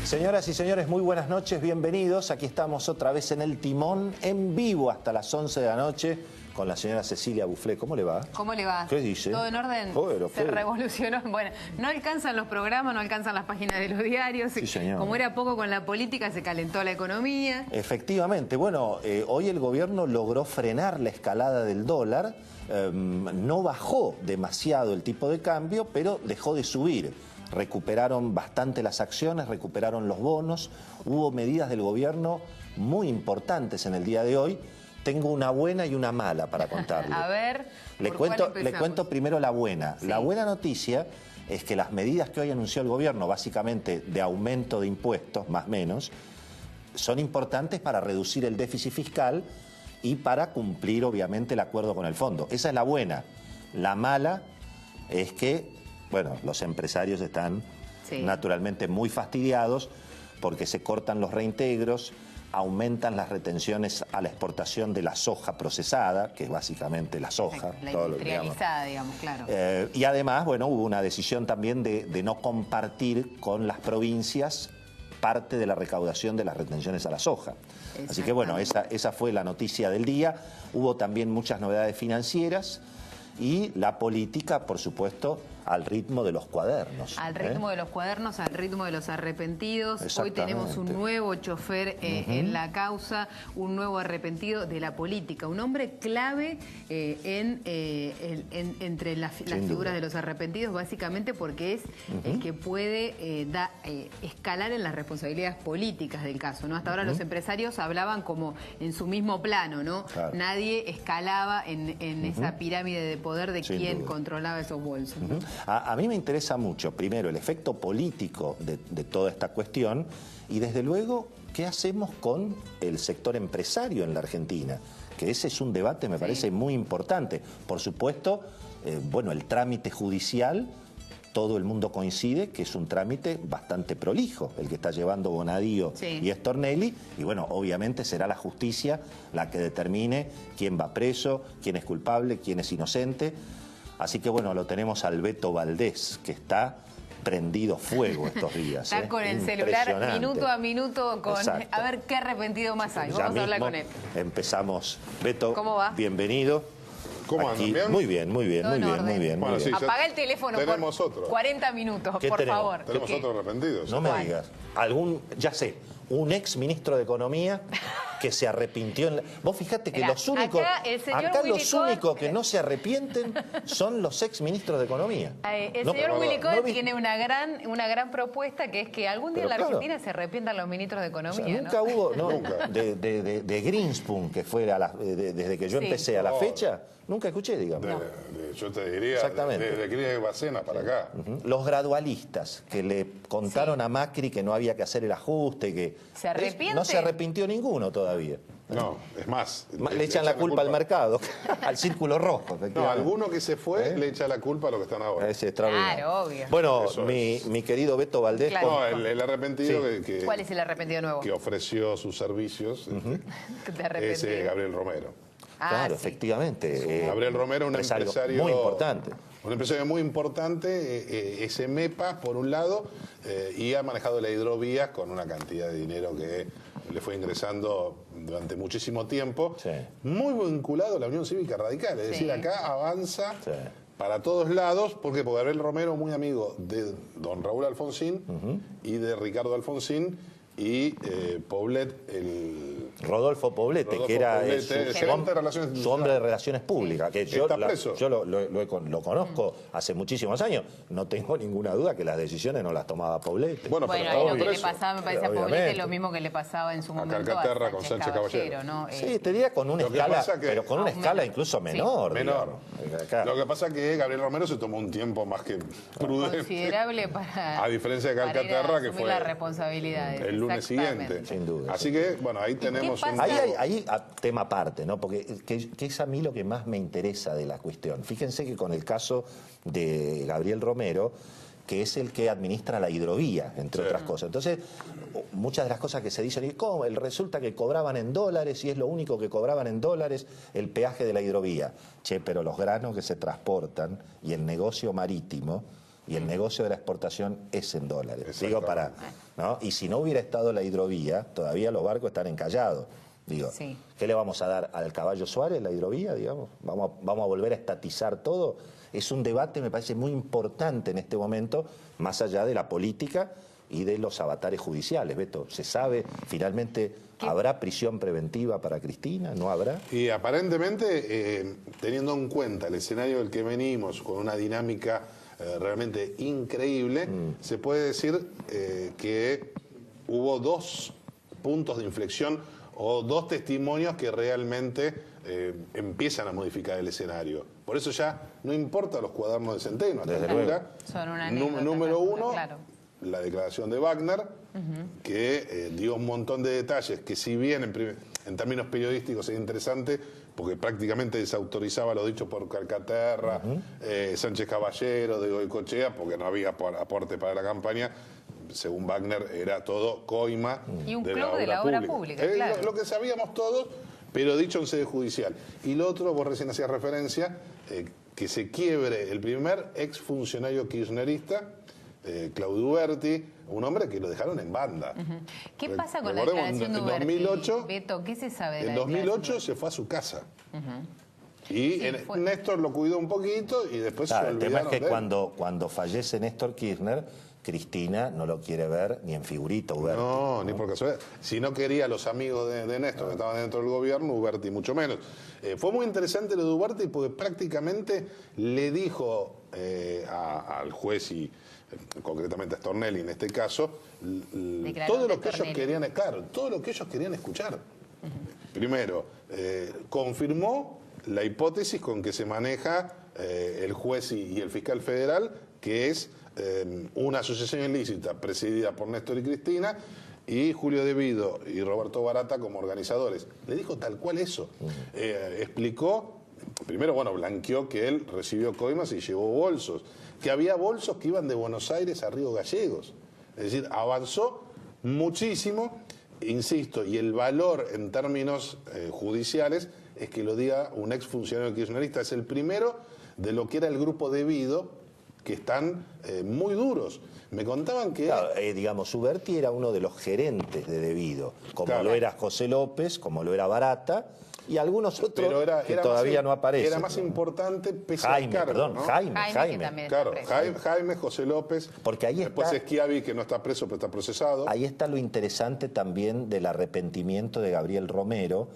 Señoras y señores, muy buenas noches, bienvenidos. Aquí estamos otra vez en El Timón, en vivo hasta las 11 de la noche, con la señora Cecilia Bufflé. ¿Cómo le va? ¿Cómo le va? ¿Qué dice? ¿Todo en orden? Bueno, se revolucionó. Bueno, no alcanzan los programas, no alcanzan las páginas de los diarios. Sí, señor. Como era poco con la política, se calentó la economía. Efectivamente. Bueno, hoy el gobierno logró frenar la escalada del dólar. No bajó demasiado el tipo de cambio, pero dejó de subir. Recuperaron bastante las acciones, recuperaron los bonos. Hubo medidas del gobierno muy importantes en el día de hoy. Tengo una buena y una mala para contarle. A ver, le cuento primero la buena. Sí. La buena noticia es que las medidas que hoy anunció el gobierno, básicamente de aumento de impuestos, más o menos, son importantes para reducir el déficit fiscal y para cumplir, obviamente, el acuerdo con el fondo. Esa es la buena. La mala es que, bueno, los empresarios están naturalmente muy fastidiados porque se cortan los reintegros, aumentan las retenciones a la exportación de la soja procesada, que es básicamente la soja. La industrializada, digamos, claro. Y además, bueno, hubo una decisión también de no compartir con las provincias parte de la recaudación de las retenciones a la soja. Así que bueno, esa fue la noticia del día. Hubo también muchas novedades financieras y la política, por supuesto, al ritmo de los cuadernos. Al ritmo de los cuadernos, al ritmo de los arrepentidos. Hoy tenemos un nuevo chofer en la causa, un nuevo arrepentido de la política, un hombre clave entre las figuras de los arrepentidos, básicamente porque es el que puede escalar en las responsabilidades políticas del caso, ¿no? Hasta ahora los empresarios hablaban como en su mismo plano, ¿no? Claro. Nadie escalaba en esa pirámide de poder de quién controlaba esos bolsos. A mí me interesa mucho, primero, el efecto político de toda esta cuestión y, desde luego, ¿qué hacemos con el sector empresario en la Argentina? Que ese es un debate, me parece, muy importante. Por supuesto, bueno, el trámite judicial, todo el mundo coincide que es un trámite bastante prolijo, el que está llevando Bonadío y Stornelli, y bueno, obviamente será la justicia la que determine quién va preso, quién es culpable, quién es inocente. Así que bueno, lo tenemos al Beto Valdés, que está prendido fuego estos días. Está con el celular minuto a minuto con... Exacto. A ver qué arrepentido más hay. Vamos a hablar con él. Empezamos. Beto, ¿cómo va? Bienvenido. ¿Cómo andan? ¿Bien? Muy bien, muy bien, muy bien, muy bien. Bueno, sí, apaga el teléfono tenemos por otro. 40 minutos, por favor. Tenemos otros arrepentidos. No me digas. Ya sé, un ex ministro de Economía que se arrepintió. Vos fijate que los únicos, acá los únicos que no se arrepienten son los ex ministros de Economía. El señor Willy Cohen tiene una gran propuesta, que es que algún día en la Argentina se arrepientan los ministros de Economía. O sea, nunca hubo, nunca. De Greenspoon, que fue desde que yo empecé a la fecha, nunca escuché, digamos. Yo te diría, de Cris de Bacena para acá. Los gradualistas que le contaron a Macri que no había que hacer el ajuste, que ¿se arrepiente? No se arrepintió ninguno todavía. No, es más. Le echan la culpa al mercado, al círculo rojo. No, alguno que se fue le echa la culpa a los que están ahora. Es extraordinario. Claro, obvio. Bueno, mi querido Beto Valdés. Claro. No, el arrepentido que... ¿Cuál es el arrepentido nuevo? Que ofreció sus servicios. Es Gabriel Romero. Claro, efectivamente. Gabriel Romero, un empresario muy importante. Un empresario muy importante, es MEPA, por un lado, y ha manejado la hidrovía con una cantidad de dinero que le fue ingresando durante muchísimo tiempo, muy vinculado a la Unión Cívica Radical. Es decir, acá avanza para todos lados, porque Gabriel Romero, muy amigo de don Raúl Alfonsín y de Ricardo Alfonsín, y Poblet, Rodolfo Poblete, que era su hombre de relaciones públicas, que yo lo conozco hace muchísimos años. No tengo ninguna duda que las decisiones no las tomaba Poblete. Bueno, ahí lo que le pasaba, me parece, a Poblete es lo mismo que le pasaba en su momento a Calcaterra con Sánchez Caballero, ¿no? Sí, te diría con una escala, pero con una escala incluso menor. Lo que pasa es que Gabriel Romero se tomó un tiempo más que prudente, considerable para, a diferencia de Calcaterra, que fue la responsabilidad el lunes siguiente. Sin duda. Así que, bueno, ahí tenemos Ahí tema aparte, ¿no? Porque que es a mí lo que más me interesa de la cuestión. Fíjense que con el caso de Gabriel Romero, que es el que administra la hidrovía, entre otras cosas. Entonces, muchas de las cosas que se dicen, ¿y cómo? Resulta que cobraban en dólares, y es lo único que cobraban en dólares, el peaje de la hidrovía. Che, pero los granos que se transportan y el negocio marítimo y el negocio de la exportación es en dólares. Digo, Exactamente. ¿no? Y si no hubiera estado la hidrovía, todavía los barcos están encallados. Digo, Sí. ¿qué le vamos a dar al caballo Suárez, la hidrovía, digamos? ¿Vamos a volver a estatizar todo? Es un debate, me parece, muy importante en este momento, más allá de la política y de los avatares judiciales. Beto, ¿se sabe finalmente habrá prisión preventiva para Cristina? ¿No habrá? Y aparentemente, teniendo en cuenta el escenario del que venimos, con una dinámica realmente increíble, se puede decir que hubo 2 puntos de inflexión o 2 testimonios que realmente empiezan a modificar el escenario. Por eso ya no importa los cuadernos de Centeno. Desde luego. Son una anécdota, número 1, claro. la declaración de Wagner, que dio un montón de detalles que, si bien en términos periodísticos es interesante, porque prácticamente desautorizaba lo dicho por Calcaterra, Sánchez Caballero, de Goicoechea, porque no había aporte para la campaña. Según Wagner, era todo coima y un de club la de la obra pública, claro. lo que sabíamos todos, pero dicho en sede judicial. Y lo otro, vos recién hacías referencia, que se quiebre el primer exfuncionario kirchnerista, Claudio Uberti, un hombre que lo dejaron en banda. ¿Qué pasa con la declaración de Uberti? En 2008, Beto, ¿qué se sabe de la en declaración 2008 se fue a su casa. Y Sí, Néstor lo cuidó un poquito y después Claro, se el tema es olvidaron que de él. cuando fallece Néstor Kirchner, Cristina no lo quiere ver ni en figurita, Uberti. No, ni por casualidad. Si no quería a los amigos de Néstor que estaban dentro del gobierno, Uberti mucho menos. Fue muy interesante lo de Uberti porque prácticamente le dijo al juez y concretamente a Stornelli en este caso, todo lo que ellos querían, claro, todo lo que ellos querían escuchar. Primero, confirmó la hipótesis con que se maneja el juez y el fiscal federal, que es una asociación ilícita presidida por Néstor y Cristina y Julio De Vido y Roberto Barata como organizadores. Le dijo tal cual eso. Explicó, primero, bueno, blanqueó que él recibió coimas y llevó bolsos, que había bolsos que iban de Buenos Aires a Río Gallegos. Es decir, avanzó muchísimo, insisto, y el valor en términos judiciales es que lo diga un exfuncionario kirchnerista. Es el primero de lo que era el grupo De Vido, que están muy duros. Me contaban que... Claro, digamos, Uberti era uno de los gerentes de Devido, como Claro. lo era José López, como lo era Barata, y algunos otros que todavía no aparecen. Era más importante pese Jaime, al cargo, perdón, ¿no? Jaime, que también Claro, está preso. Jaime, José López, Porque ahí después está- Schiavi, que no está preso, pero está procesado. Ahí está lo interesante también del arrepentimiento de Gabriel Romero,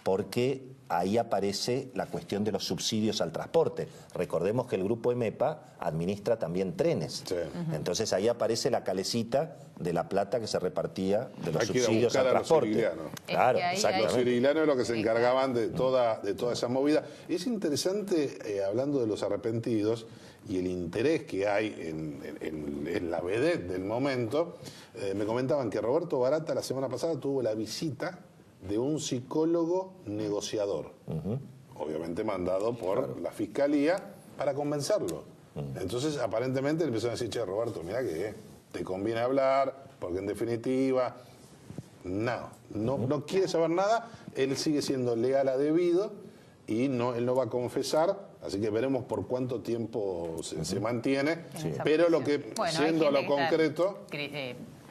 porque ahí aparece la cuestión de los subsidios al transporte. Recordemos que el grupo EMEPA administra también trenes. Sí. Entonces ahí aparece la calecita de la plata que se repartía de los Hay que ir a subsidios buscar al a los transporte. sicilianos. Claro, Es que ahí exactamente. Los sicilianos eran los que se encargaban de toda esa movida. Y es interesante, hablando de los arrepentidos y el interés que hay en la vedette del momento, me comentaban que Roberto Barata la semana pasada tuvo la visita de un psicólogo negociador, obviamente mandado por la fiscalía para convencerlo. Entonces, aparentemente le empezaron a decir, che, Roberto, mira que te conviene hablar, porque en definitiva, no quiere saber nada, él sigue siendo leal a Devido y él no va a confesar, así que veremos por cuánto tiempo se mantiene, pero lo que, Bueno, siendo hay lo gente que está- concreto...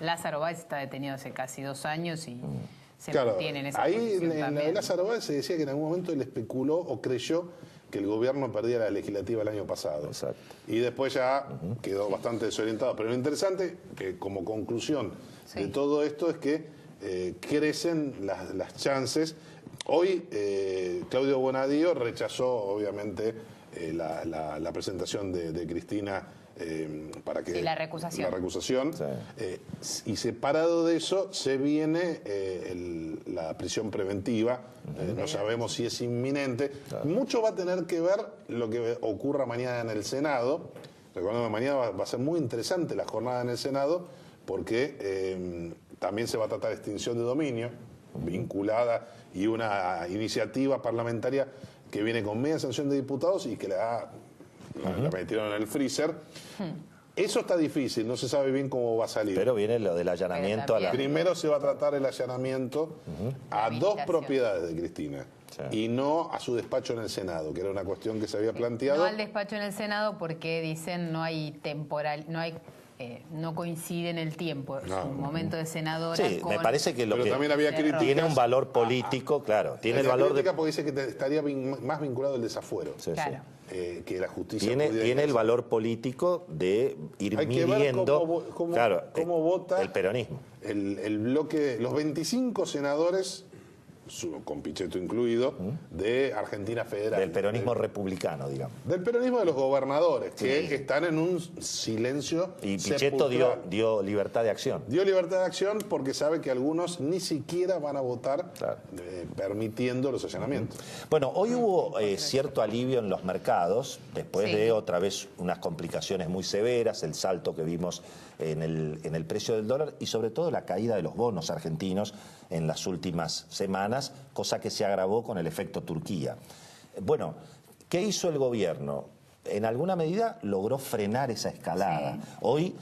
Lázaro Báez está detenido hace casi 2 años y se Claro, mantiene en esa ahí posición en la de también. Lázaro Báez se decía que en algún momento él especuló o creyó que el gobierno perdía la legislativa el año pasado. Exacto. Y después ya quedó bastante desorientado. Pero lo interesante, que como conclusión de todo esto, es que crecen las chances. Hoy Claudio Bonadío rechazó, obviamente, la presentación de Cristina para que... Sí, la recusación. La recusación. Sí. Y separado de eso se viene la prisión preventiva. No sabemos si es inminente. Claro. Mucho va a tener que ver lo que ocurra mañana en el Senado. Recordemos que mañana va a ser muy interesante la jornada en el Senado porque también se va a tratar extinción de dominio vinculada y una iniciativa parlamentaria que viene con media sanción de diputados y que la metieron en el freezer. Eso está difícil, no se sabe bien cómo va a salir. Pero viene lo del allanamiento a la... Primero se va a tratar el allanamiento a dos propiedades de Cristina. Sí. Y no a su despacho en el Senado, que era una cuestión que se había planteado. No al despacho en el Senado porque dicen no hay temporal, no coincide en el tiempo. No. Un momento de senadora. Sí, me parece que lo pero que también había tiene un valor político, claro. Tiene el valor de... porque dice que estaría más vinculado al desafuero. Sí, claro. Sí. Que la justicia tiene el valor político de ir midiendo cómo vota el peronismo. El bloque, los 25 senadores, con Pichetto incluido, de Argentina Federal. Del peronismo republicano, digamos. Del peronismo de los gobernadores, que están en un silencio. Y Pichetto dio libertad de acción. Dio libertad de acción porque sabe que algunos ni siquiera van a votar permitiendo los allanamientos. Bueno, hoy hubo cierto alivio en los mercados, después de otra vez unas complicaciones muy severas, el salto que vimos en el precio del dólar y sobre todo la caída de los bonos argentinos en las últimas semanas, cosa que se agravó con el efecto Turquía. Bueno, ¿qué hizo el gobierno? En alguna medida logró frenar esa escalada. Sí. Hoy,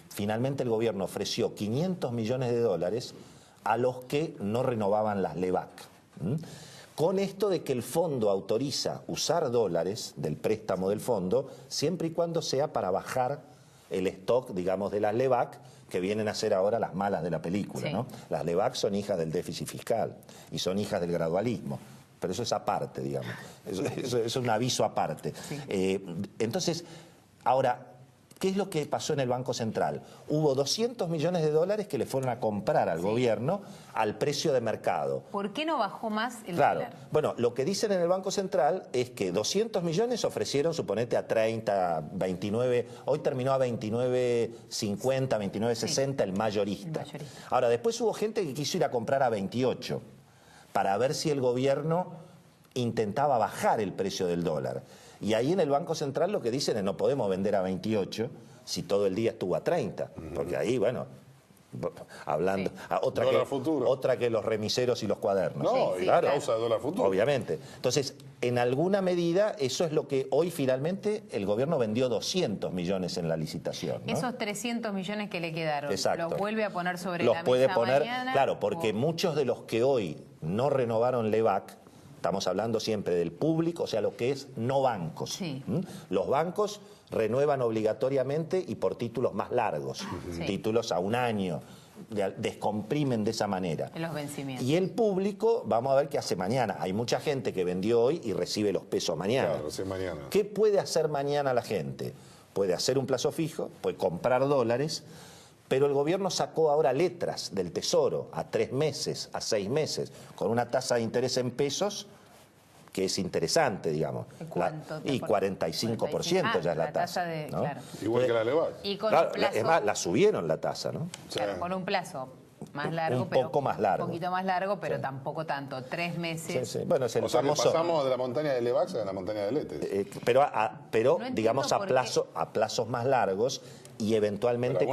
finalmente el gobierno ofreció 500 millones de dólares a los que no renovaban las LEVAC. Con esto de que el fondo autoriza usar dólares del préstamo del fondo, siempre y cuando sea para bajar el stock, digamos, de las LEVAC, que vienen a ser ahora las malas de la película, ¿no? Las LEVAC son hijas del déficit fiscal y son hijas del gradualismo, pero eso es aparte, digamos, eso es un aviso aparte. Sí. Entonces, ahora, ¿qué es lo que pasó en el Banco Central? Hubo 200 millones de dólares que le fueron a comprar al gobierno al precio de mercado. ¿Por qué no bajó más el dólar? Bueno, lo que dicen en el Banco Central es que 200 millones ofrecieron, suponete, a 30, 29, hoy terminó a 29.50, 29.60 el mayorista. Ahora, después hubo gente que quiso ir a comprar a 28 para ver si el gobierno intentaba bajar el precio del dólar. Y ahí en el Banco Central lo que dicen es no podemos vender a 28 si todo el día estuvo a 30, porque ahí, bueno, hablando, otra que los remiseros y los cuadernos. No, y claro, causa de dólar futuro. Obviamente. Entonces, en alguna medida, eso es lo que hoy finalmente el gobierno vendió 200 millones en la licitación, ¿no? Esos 300 millones que le quedaron, exacto, ¿los vuelve a poner sobre los la puede mesa poner, mañana? Claro, porque muchos de los que hoy no renovaron LEVAC, estamos hablando siempre del público, o sea, lo que es no bancos. Sí. Los bancos renuevan obligatoriamente y por títulos más largos, títulos a un año, descomprimen de esa manera. Los vencimientos. Y el público, vamos a ver qué hace mañana. Hay mucha gente que vendió hoy y recibe los pesos mañana. Claro, mañana. ¿Qué puede hacer mañana la gente? Puede hacer un plazo fijo, puede comprar dólares, pero el gobierno sacó ahora letras del Tesoro a 3 meses, a 6 meses, con una tasa de interés en pesos que es interesante, digamos. Y 45% ya es la tasa. ¿No? Claro. Igual que la LEVAC. Y con claro, plazo, es más, la subieron la tasa, ¿no? Claro, con un plazo más largo, un poco más largo. Un poquito más largo, pero tampoco tanto. 3 meses. Sí, sí. Bueno, es el famoso... pasamos de la montaña de LEVAC a la montaña de Lete. Pero no digamos, a plazos más largos y eventualmente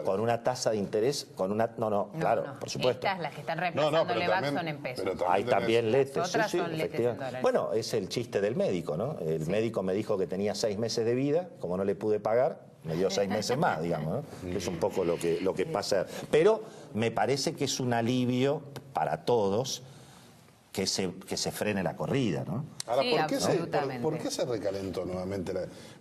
con una tasa de interés, con una... No, claro, por supuesto. Las que están reemplazando LEVAC son en pesos. Hay también letes. Otras son letes en dólares. Bueno, es el chiste del médico, ¿no? El médico me dijo que tenía 6 meses de vida, como no le pude pagar, me dio 6 meses más, digamos, ¿no? Es un poco lo que pasa. Pero me parece que es un alivio para todos que se frene la corrida, ¿no? Ahora, ¿por qué se recalentó nuevamente?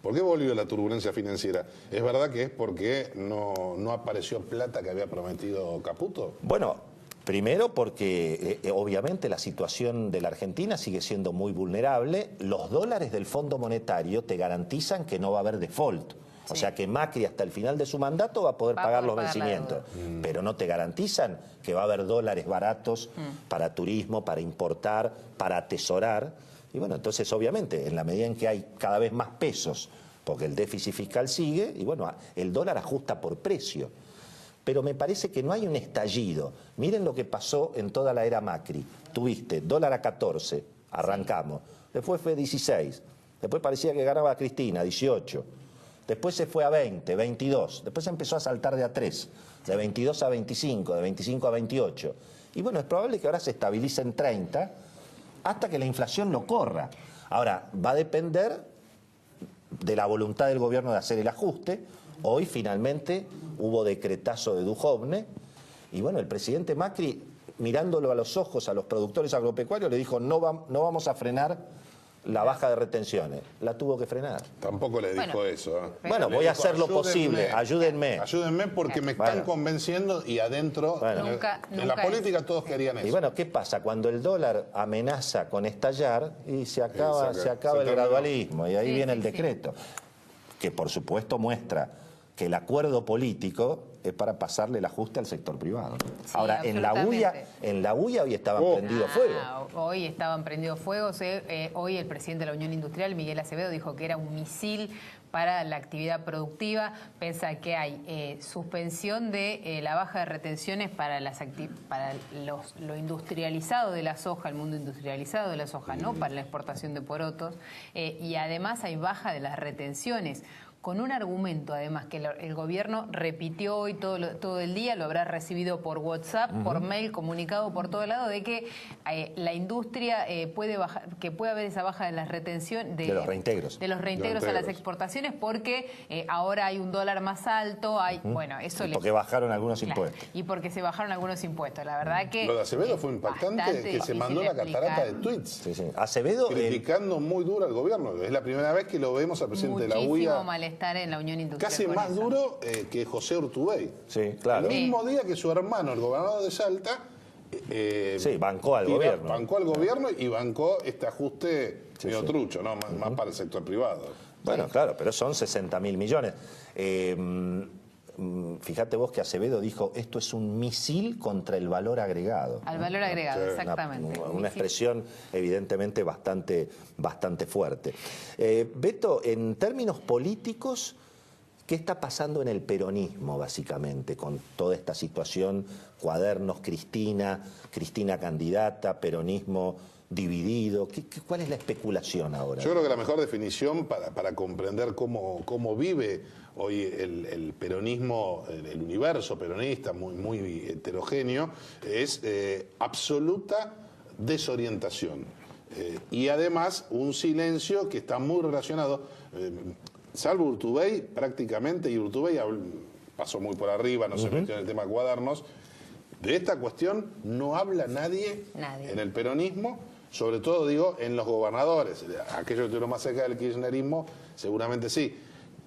¿Por qué volvió la turbulencia financiera? ¿Es verdad que es porque no apareció plata que había prometido Caputo? Bueno, primero porque obviamente la situación de la Argentina sigue siendo muy vulnerable. Los dólares del Fondo Monetario te garantizan que no va a haber default. O sea que Macri hasta el final de su mandato va a poder pagar los vencimientos, pero no te garantizan que va a haber dólares baratos para turismo, para importar, para atesorar. Y bueno, entonces obviamente en la medida en que hay cada vez más pesos, porque el déficit fiscal sigue, y bueno, el dólar ajusta por precio. Pero me parece que no hay un estallido. Miren lo que pasó en toda la era Macri. Tuviste dólar a 14, arrancamos. Después fue 16. Después parecía que ganaba Cristina, 18. Después se fue a 20, 22. Después empezó a saltar de a 3, de 22 a 25, de 25 a 28. Y bueno, es probable que ahora se estabilice en 30 hasta que la inflación lo corra. Ahora, va a depender de la voluntad del gobierno de hacer el ajuste. Hoy finalmente hubo decretazo de Duhovne y bueno, el presidente Macri, mirándolo a los ojos a los productores agropecuarios, le dijo no vamos a frenar la baja de retenciones. La tuvo que frenar. Tampoco le dijo eso. Bueno, voy a hacer lo posible, ayúdenme. Ayúdenme porque me están convenciendo y adentro, en la política todos querían eso. Y bueno, ¿qué pasa? Cuando el dólar amenaza con estallar y se acaba el gradualismo y ahí viene el decreto, que por supuesto muestra que el acuerdo político es para pasarle el ajuste al sector privado. Sí, ahora, en la UIA hoy estaban prendidos fuego. Hoy estaban prendidos fuegos. Hoy el presidente de la Unión Industrial, Miguel Acevedo, dijo que era un misil para la actividad productiva. Piensa que hay suspensión de la baja de retenciones para lo industrializado de la soja, el mundo industrializado de la soja, no para la exportación de porotos. Y además hay baja de las retenciones, con un argumento además que el gobierno repitió hoy todo el día, lo habrá recibido por WhatsApp, por mail, comunicado por todo lado, de que la industria puede bajar, que puede haber esa baja de las retenciones de los reintegros. De los reintegros a las exportaciones, porque ahora hay un dólar más alto, bueno, eso porque bajaron algunos impuestos. Y porque se bajaron algunos impuestos. La verdad que lo de Acevedo fue impactante, que se mandó la catarata de tweets. Sí, sí. Acevedo criticando muy duro al gobierno. Es la primera vez que lo vemos al presidente de la UIA. Estar en la Unión Industrial. Casi más duro que José Urtubey. Sí, claro. El mismo día que su hermano, el gobernador de Salta, bancó al gobierno. Bancó al gobierno y bancó este ajuste medio trucho, ¿no? Más para el sector privado. Bueno, claro, pero son 60.000 millones. Fíjate vos que Acevedo dijo, esto es un misil contra el valor agregado. Al valor agregado, exactamente. Una expresión evidentemente bastante fuerte. Beto, en términos políticos, ¿qué está pasando en el peronismo básicamente con toda esta situación? Cuadernos Cristina candidata, peronismo dividido. ¿Cuál es la especulación ahora? Yo creo que la mejor definición para comprender cómo vive hoy el peronismo, el universo peronista muy heterogéneo, es absoluta desorientación. Y además un silencio que está muy relacionado, salvo Urtubey prácticamente, y Urtubey pasó muy por arriba, no se metió en el tema cuadernos, de esta cuestión no habla nadie en el peronismo, sobre todo digo en los gobernadores. Aquellos que estuvieron más cerca del kirchnerismo seguramente sí.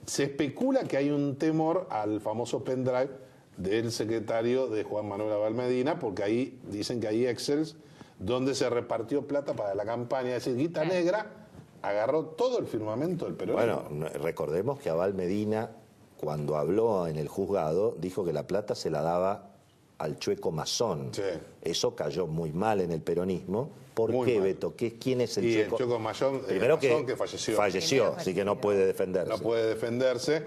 Se especula que hay un temor al famoso pendrive del secretario de Juan Manuel Abal Medina, porque ahí dicen que hay excels donde se repartió plata para la campaña, es decir, guita negra agarró todo el firmamento del peronismo. Bueno, recordemos que Abal Medina, cuando habló en el juzgado, dijo que la plata se la daba al chueco masón. Sí. Eso cayó muy mal en el peronismo. ¿Por qué, Beto? ¿Quién es el chueco? El chueco masón, primero que falleció. Falleció, así que no puede defenderse. No puede defenderse.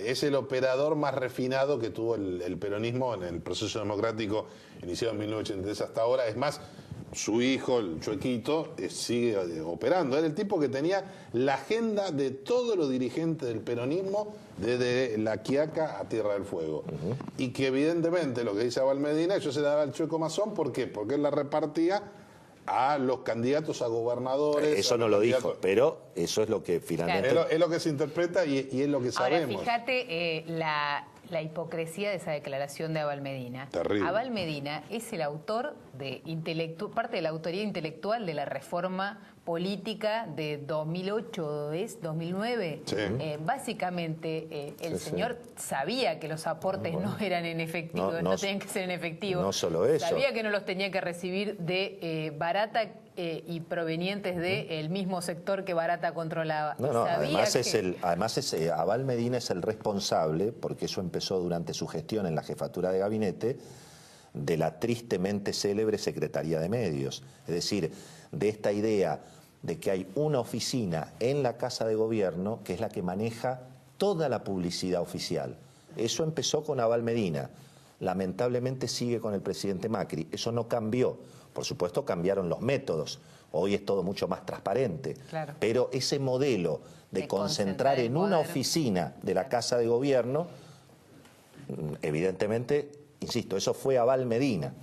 Es el operador más refinado que tuvo el peronismo en el proceso democrático iniciado en 1983 hasta ahora. Es más, su hijo, el Chuequito, sigue operando. Era el tipo que tenía la agenda de todos los dirigentes del peronismo desde La Quiaca a Tierra del Fuego. Y que evidentemente, lo que dice Abal Medina, eso se daba al chueco masón. ¿Por qué? Porque él la repartía a los candidatos a gobernadores. Eso no lo dijo, pero eso es lo que finalmente... Claro. Es lo que se interpreta y es lo que sabemos. Ahora, fíjate la hipocresía de esa declaración de Abal Medina. Terrible. Abal Medina es el autor de parte de la autoría intelectual de la reforma política de 2008, ¿es? 2009. Sí. Básicamente, el señor sabía que los aportes no eran en efectivo, no tenían que ser en efectivo. No solo eso. Sabía que no los tenía que recibir de barata y provenientes del mismo sector que Barata controlaba. Además Abal Medina es el responsable, porque eso empezó durante su gestión en la jefatura de gabinete, de la tristemente célebre Secretaría de Medios. Es decir, de esta idea de que hay una oficina en la Casa de Gobierno que es la que maneja toda la publicidad oficial. Eso empezó con Abal Medina. Lamentablemente sigue con el presidente Macri. Eso no cambió. Por supuesto cambiaron los métodos. Hoy es todo mucho más transparente. Claro. Pero ese modelo de concentrar en una oficina de la Casa de Gobierno, evidentemente, insisto, eso fue Abal Medina.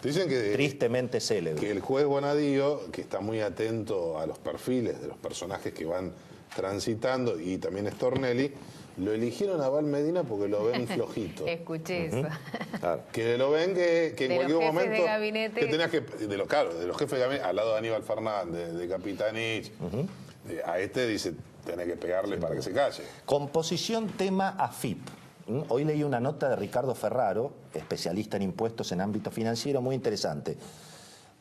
Dicen que tristemente célebre. Que el juez Bonadío, que está muy atento a los perfiles de los personajes que van transitando, y también Stornelli, lo eligieron a Val Medina porque lo ven flojito. Escuché eso. Claro. Que lo ven que en cualquier momento... De gabinete. Que tenías que, de los jefes de gabinete, al lado de Aníbal Fernández, de Capitanich, a este dice, tenés que pegarle para que se calle. Composición tema AFIP. Hoy leí una nota de Ricardo Ferraro, especialista en impuestos en ámbito financiero, muy interesante.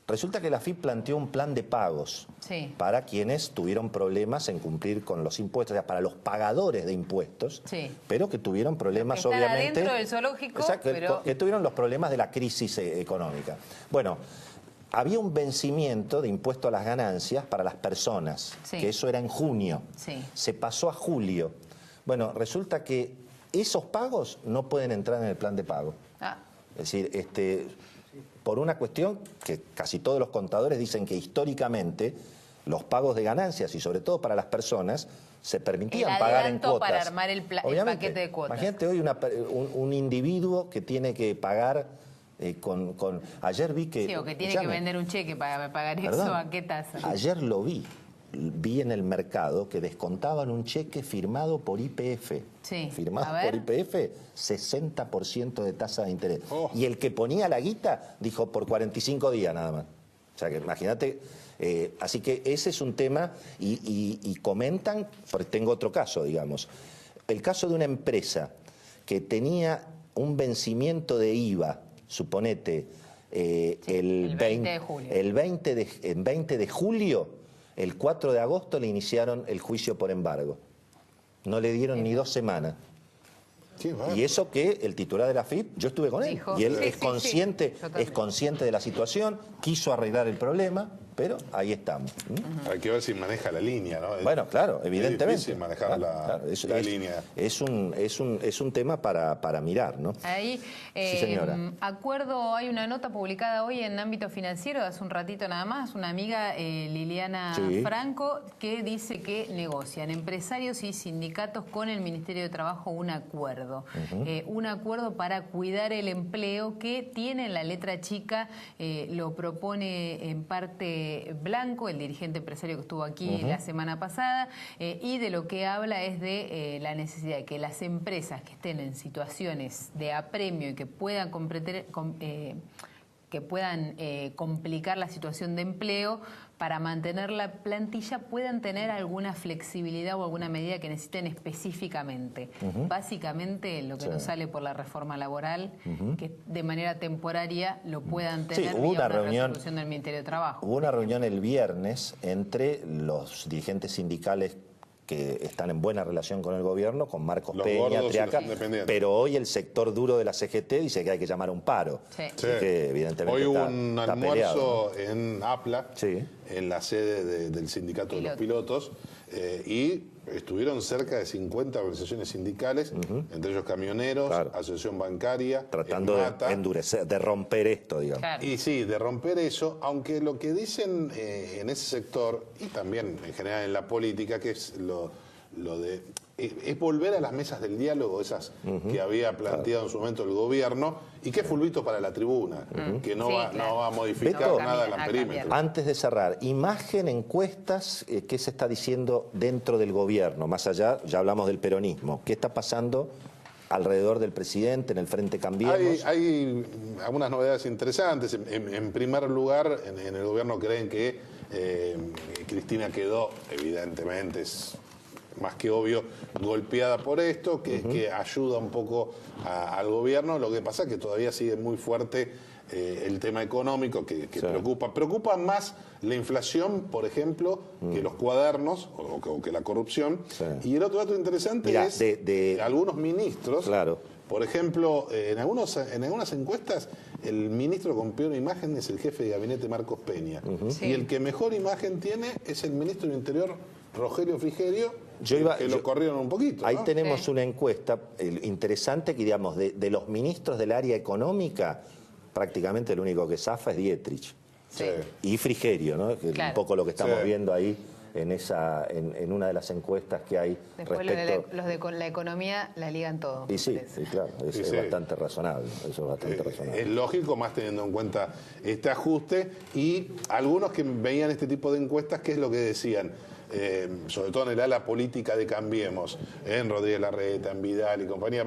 Resulta que la AFIP planteó un plan de pagos para quienes tuvieron problemas en cumplir con los impuestos, o sea, para los pagadores de impuestos, pero que tuvieron problemas, obviamente. Adentro del zoológico, exacto, pero... que tuvieron los problemas de la crisis económica. Bueno, había un vencimiento de impuesto a las ganancias para las personas, que eso era en junio. Se pasó a julio. Bueno, resulta que esos pagos no pueden entrar en el plan de pago. Es decir, por una cuestión que casi todos los contadores dicen que históricamente los pagos de ganancias, y sobre todo para las personas, se permitían pagar en cuotas. Para armar el paquete de cuotas. Imagínate hoy un individuo que tiene que pagar ayer vi que... Sí, o que tiene que vender un cheque para pagar eso, ¿a qué tasa? Ayer lo vi en el mercado que descontaban un cheque firmado por YPF. Firmado por YPF, 60% de tasa de interés. Y el que ponía la guita dijo por 45 días nada más. O sea que imagínate, así que ese es un tema y comentan, porque tengo otro caso, digamos. El caso de una empresa que tenía un vencimiento de IVA, suponete, el 20 de julio. El 20 de julio, el 4 de agosto le iniciaron el juicio por embargo. No le dieron ni 2 semanas. Y eso que el titular de la AFIP, yo estuve con él, y él es consciente de la situación, quiso arreglar el problema, pero ahí estamos. Hay que ver si maneja la línea, ¿no? Bueno, claro, evidentemente. Es difícil manejar la línea. Es un tema para mirar, ¿no? Ahí, sí, señora. Hay una nota publicada hoy en Ámbito Financiero, hace un ratito nada más, una amiga, Liliana Franco, que dice que negocian empresarios y sindicatos con el Ministerio de Trabajo un acuerdo. Un acuerdo para cuidar el empleo que tiene en la letra chica, lo propone en parte Blanco, el dirigente empresario que estuvo aquí la semana pasada, y de lo que habla es de la necesidad de que las empresas que estén en situaciones de apremio y que puedan complicar la situación de empleo, para mantener la plantilla puedan tener alguna flexibilidad o alguna medida que necesiten específicamente. Básicamente lo que nos sale por la reforma laboral, que de manera temporaria lo puedan tener hubo vía una resolución del Ministerio de Trabajo. Hubo una reunión el viernes entre los dirigentes sindicales que están en buena relación con el gobierno, con Marcos Peña, Triaca, pero hoy el sector duro de la CGT dice que hay que llamar a un paro. Que evidentemente hoy hubo un almuerzo en APLA, sí, en la sede del sindicato de los pilotos, y estuvieron cerca de 50 organizaciones sindicales, entre ellos camioneros, asociación bancaria, tratando de endurecer, de romper esto, digamos. Claro. Y sí, de romper eso, aunque lo que dicen en ese sector, y también en general en la política, que es lo de... es volver a las mesas del diálogo, esas que había planteado en su momento el gobierno, y que es fulbito para la tribuna, que no va a modificar nada el perímetro. Antes de cerrar, imagen, encuestas, ¿qué se está diciendo dentro del gobierno? Más allá, ya hablamos del peronismo. ¿Qué está pasando alrededor del presidente, en el Frente Cambiemos? Hay algunas novedades interesantes. En primer lugar, en el gobierno creen que Cristina quedó, evidentemente, es más que obvio, golpeada por esto, que ayuda un poco al gobierno. Lo que pasa es que todavía sigue muy fuerte el tema económico que preocupa. Preocupa más la inflación, por ejemplo, que los cuadernos o que la corrupción. Y el otro dato interesante es de algunos ministros. Por ejemplo, en algunas encuestas, el ministro con peor imagen es el jefe de gabinete Marcos Peña. Y el que mejor imagen tiene es el ministro del Interior, Rogelio Frigerio, que lo corrieron un poquito. Ahí tenemos una encuesta interesante que, digamos, de los ministros del área económica, prácticamente el único que zafa es Dietrich. Y Frigerio, ¿no? Que un poco lo que estamos viendo ahí en una de las encuestas que hay. Después los de la economía la ligan todo. Y sí, claro, es bastante razonable. Eso es bastante razonable. Es lógico, más teniendo en cuenta este ajuste, y algunos que veían este tipo de encuestas, ¿qué es lo que decían? sobre todo en el ala política de Cambiemos, en Rodríguez Larreta, en Vidal y compañía.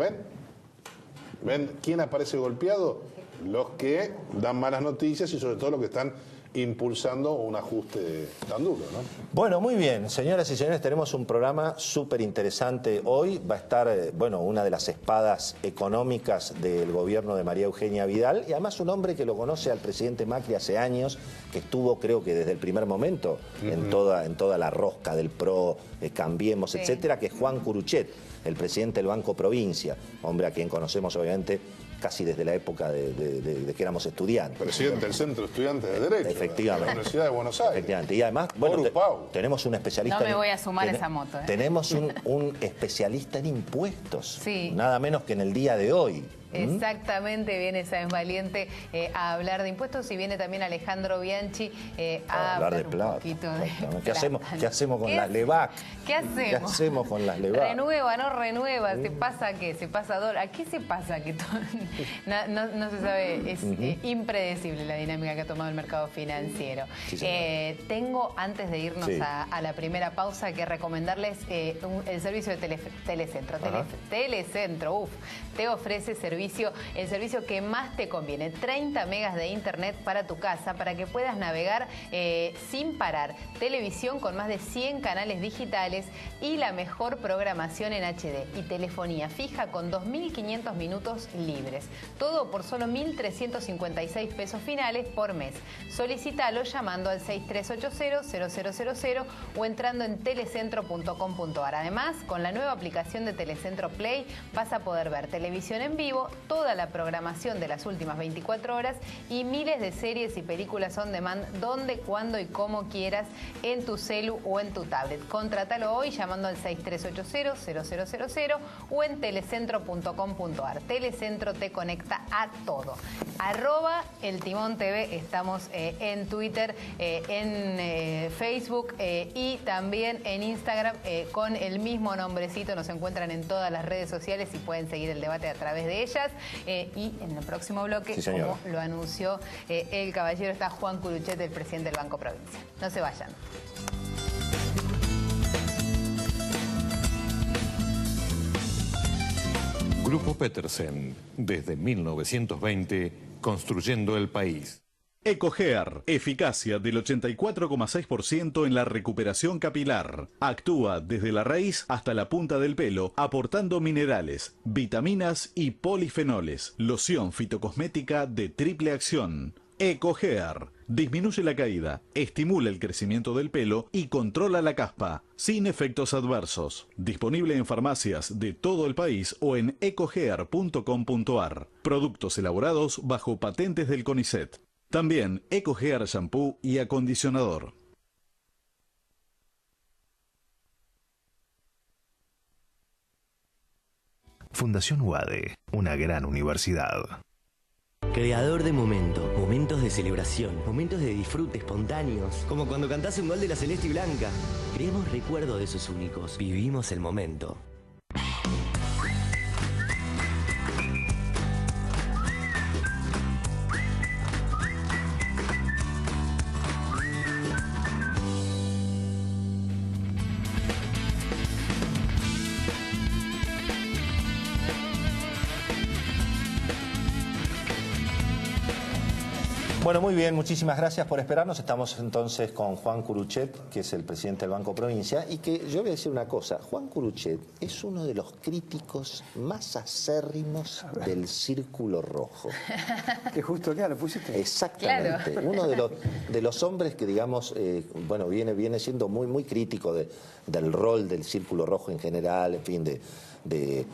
¿Ven quién aparece golpeado? Los que dan malas noticias y sobre todo los que están impulsando un ajuste tan duro, ¿no? Bueno, muy bien, señoras y señores, tenemos un programa súper interesante hoy. Va a estar, bueno, una de las espadas económicas del gobierno de María Eugenia Vidal, y además un hombre que lo conoce al presidente Macri hace años, que estuvo, creo que desde el primer momento, en toda la rosca del PRO, Cambiemos, etcétera, que es Juan Curuchet, el presidente del Banco Provincia, hombre a quien conocemos obviamente casi desde la época de que éramos estudiantes. Presidente del Centro de Estudiantes de Derecho, efectivamente, de la Universidad de Buenos Aires. Efectivamente. Y además, bueno, tenemos un especialista... No me voy a sumar esa moto. Tenemos un especialista en impuestos, sí, nada menos que en el día de hoy. Exactamente, viene Sáenz Valiente a hablar de impuestos, y viene también Alejandro Bianchi a hablar de plata. Un poquito de plata. ¿Qué hacemos con las LEVAC? ¿Qué hacemos? ¿Qué hacemos con las LEVAC? ¿Renueva, no renueva? ¿Se pasa qué? ¿Se pasa dólar? ¿A qué se pasa? Que no se sabe, es impredecible la dinámica que ha tomado el mercado financiero. Sí, tengo, antes de irnos a la primera pausa, que recomendarles el servicio de Telecentro. Telecentro, te ofrece el servicio que más te conviene, 30 megas de internet para tu casa, para que puedas navegar sin parar, televisión con más de 100 canales digitales y la mejor programación en HD, y telefonía fija con 2.500 minutos libres, todo por solo 1.356 pesos finales por mes. Solicítalo llamando al 6380-0000 o entrando en telecentro.com.ar. Además, con la nueva aplicación de Telecentro Play vas a poder ver televisión en vivo, toda la programación de las últimas 24 horas y miles de series y películas on demand, donde, cuando y como quieras, en tu celu o en tu tablet. Contratalo hoy llamando al 6380-0000 o en telecentro.com.ar. Telecentro te conecta a todo. @eltimón.tv, estamos en Twitter, en Facebook y también en Instagram con el mismo nombrecito. Nos encuentran en todas las redes sociales y pueden seguir el debate a través de ellas. Y en el próximo bloque, como lo anunció el caballero, está Juan Curuchet, el presidente del Banco Provincia. No se vayan. Grupo Petersen, desde 1920, construyendo el país. EcoGear, eficacia del 84,6% en la recuperación capilar. Actúa desde la raíz hasta la punta del pelo, aportando minerales, vitaminas y polifenoles. Loción fitocosmética de triple acción. EcoGear disminuye la caída, estimula el crecimiento del pelo y controla la caspa, sin efectos adversos. Disponible en farmacias de todo el país o en ecogear.com.ar. Productos elaborados bajo patentes del CONICET. También EcoGear shampoo y acondicionador. Fundación UADE, una gran universidad. Creador de momentos de celebración, momentos de disfrute espontáneos, como cuando cantás un gol de la Celeste y Blanca. Creemos recuerdos de esos únicos. Vivimos el momento. Bueno, muy bien, muchísimas gracias por esperarnos. Estamos entonces con Juan Curuchet, que es el presidente del Banco Provincia, y que yo voy a decir una cosa. Juan Curuchet es uno de los críticos más acérrimos del Círculo Rojo. Que justo acá lo pusiste. Exactamente. Claro. Uno de los hombres que, digamos, bueno, viene siendo muy crítico del rol del Círculo Rojo en general, en fin, de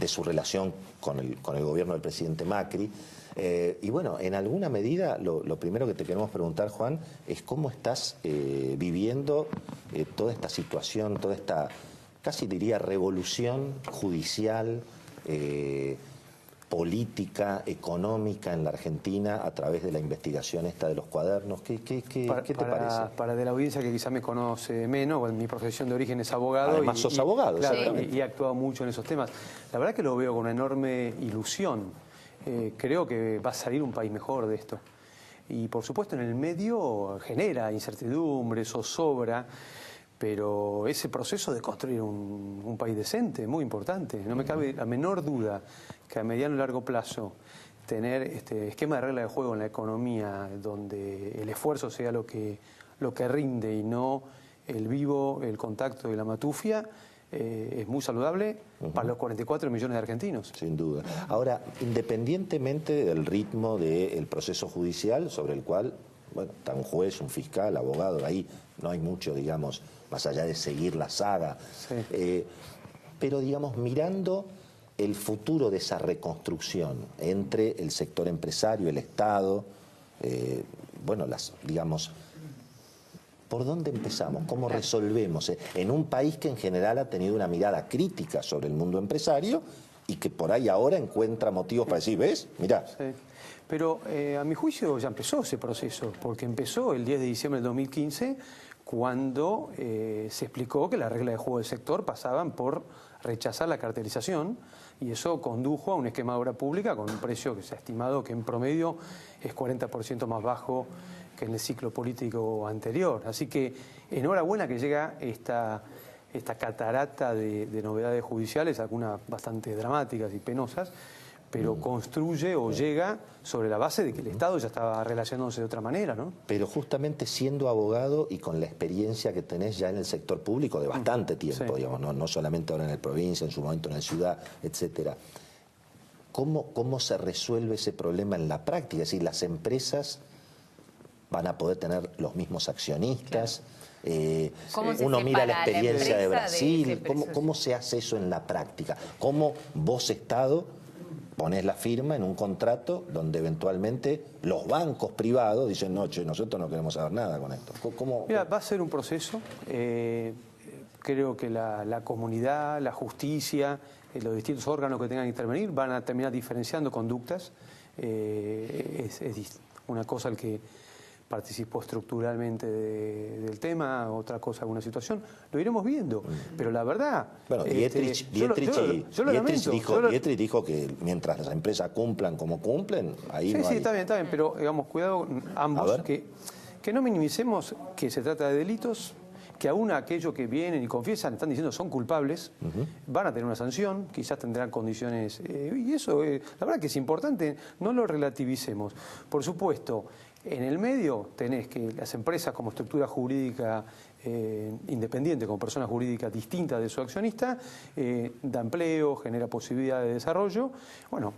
su relación con el gobierno del presidente Macri. Y bueno, en alguna medida lo primero que te queremos preguntar, Juan, es cómo estás viviendo toda esta situación, toda esta, casi diría, revolución judicial, política, económica en la Argentina a través de la investigación esta de los cuadernos. ¿Qué te parece? Para de la audiencia que quizás me conoce menos, bueno, mi profesión de origen es abogado. Además sos abogado, claro, y he actuado mucho en esos temas. La verdad que lo veo con una enorme ilusión. Creo que va a salir un país mejor de esto. Y por supuesto en el medio genera incertidumbre, zozobra, Pero ese proceso de construir un país decente es muy importante. No me cabe la menor duda que a mediano y largo plazo tener este esquema de regla de juego en la economía donde el esfuerzo sea lo que rinde y no el vivo, el contacto y la matufia, es muy saludable para los 44 millones de argentinos. Sin duda. Ahora, independientemente del ritmo del proceso judicial, sobre el cual, bueno, está un juez, un fiscal, abogado, ahí no hay mucho, digamos, más allá de seguir la saga. Sí. Pero, digamos, mirando el futuro de esa reconstrucción entre el sector empresario, el Estado, bueno, digamos, ¿por dónde empezamos? ¿Cómo resolvemos? En un país que en general ha tenido una mirada crítica sobre el mundo empresario y que por ahí ahora encuentra motivos para decir, ¿ves? Mirá. Sí. Pero a mi juicio ya empezó ese proceso, porque empezó el 10 de diciembre del 2015, cuando se explicó que las reglas de juego del sector pasaban por rechazar la cartelización, y eso condujo a un esquema de obra pública con un precio que se ha estimado que en promedio es 40% más bajo que en el ciclo político anterior. Así que enhorabuena que llega esta catarata de novedades judiciales, algunas bastante dramáticas y penosas, pero construye o llega sobre la base de que el Estado ya estaba relacionándose de otra manera, ¿no? Pero justamente siendo abogado y con la experiencia que tenés ya en el sector público de bastante tiempo, digamos, no solamente ahora en la provincia, en su momento en la ciudad, etcétera. ¿Cómo se resuelve ese problema en la práctica? Es decir, las empresas van a poder tener los mismos accionistas. Uno mira la experiencia de Brasil. ¿Cómo se hace eso en la práctica? ¿Cómo vos, Estado, ponés la firma en un contrato donde eventualmente los bancos privados dicen, no, che, nosotros no queremos saber nada con esto? Mira, va a ser un proceso. Creo que la comunidad, la justicia, los distintos órganos que tengan que intervenir van a terminar diferenciando conductas. Es una cosa el que participó estructuralmente del tema, otra cosa, alguna situación, lo iremos viendo. Pero la verdad... Bueno, Dietrich dijo que mientras las empresas cumplan como cumplen, ahí no hay... Sí, está bien, pero digamos, cuidado ambos, que no minimicemos que se trata de delitos, que aún aquellos que vienen y confiesan, están diciendo son culpables, van a tener una sanción, quizás tendrán condiciones... y eso, la verdad que es importante, no lo relativicemos. Por supuesto, en el medio tenés que las empresas como estructura jurídica independiente, como persona jurídica distinta de su accionista, da empleo, genera posibilidades de desarrollo. Bueno,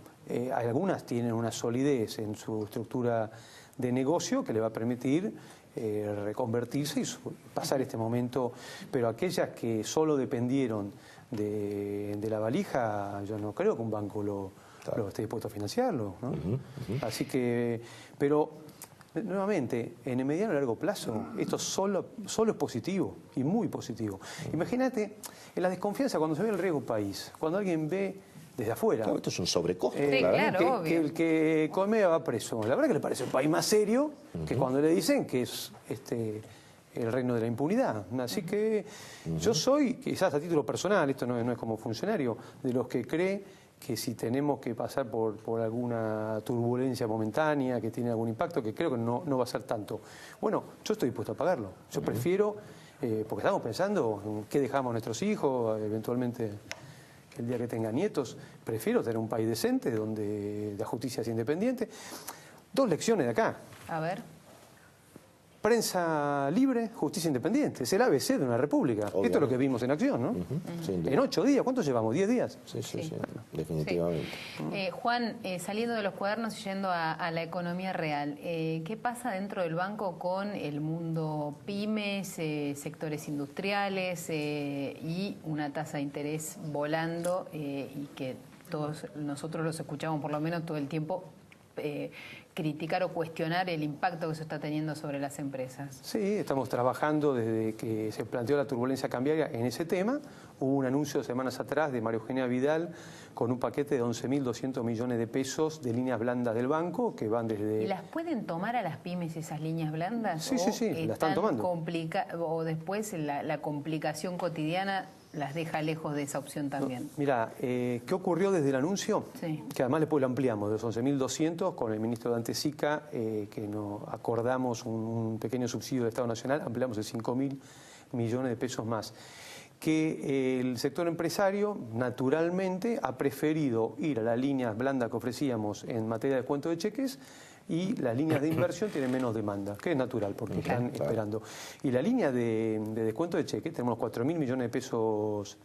algunas tienen una solidez en su estructura de negocio que le va a permitir reconvertirse y pasar este momento, pero aquellas que solo dependieron de la valija, yo no creo que un banco lo esté dispuesto a financiarlo, ¿no? Así que, pero nuevamente, en el mediano y largo plazo, esto solo es positivo, y muy positivo. Imagínate, en la desconfianza, cuando se ve el riesgo país, cuando alguien ve desde afuera... Claro, esto es un sobrecosto. Claro, que el que Colmena va preso. La verdad que le parece un país más serio que cuando le dicen que es el reino de la impunidad. Así que yo soy, quizás a título personal, esto no es como funcionario, de los que cree que si tenemos que pasar por alguna turbulencia momentánea que tiene algún impacto, que creo que no va a ser tanto. Bueno, yo estoy dispuesto a pagarlo. Yo prefiero, porque estamos pensando en qué dejamos a nuestros hijos, eventualmente el día que tengan nietos, prefiero tener un país decente donde la justicia es independiente. 2 lecciones de acá. A ver. Prensa libre, justicia independiente. Es el ABC de una república. Obviamente. Esto es lo que vimos en acción, ¿no? En 8 días. ¿Cuántos llevamos? ¿10 días? Sí, definitivamente. Sí. Juan, saliendo de los cuadernos y yendo a la economía real, ¿qué pasa dentro del banco con el mundo pymes, sectores industriales y una tasa de interés volando y que todos nosotros los escuchamos por lo menos todo el tiempo criticar o cuestionar el impacto que eso está teniendo sobre las empresas? Sí, estamos trabajando desde que se planteó la turbulencia cambiaria en ese tema. Hubo un anuncio semanas atrás de María Eugenia Vidal con un paquete de 11.200 millones de pesos de líneas blandas del banco que van desde... ¿Y las pueden tomar a las pymes esas líneas blandas? Sí, la están tomando. O después la complicación cotidiana las deja lejos de esa opción también? Mira, ¿qué ocurrió desde el anuncio? Sí. Que además después lo ampliamos, de los 11.200 con el ministro Dante Sica, que nos acordamos un pequeño subsidio del Estado Nacional, ampliamos de 5.000 millones de pesos más. Que el sector empresario, naturalmente, ha preferido ir a las líneas blandas que ofrecíamos en materia de descuento de cheques, y las líneas de inversión tienen menos demanda, que es natural, porque están esperando. Y la línea de descuento de cheques, tenemos 4.000 millones de pesos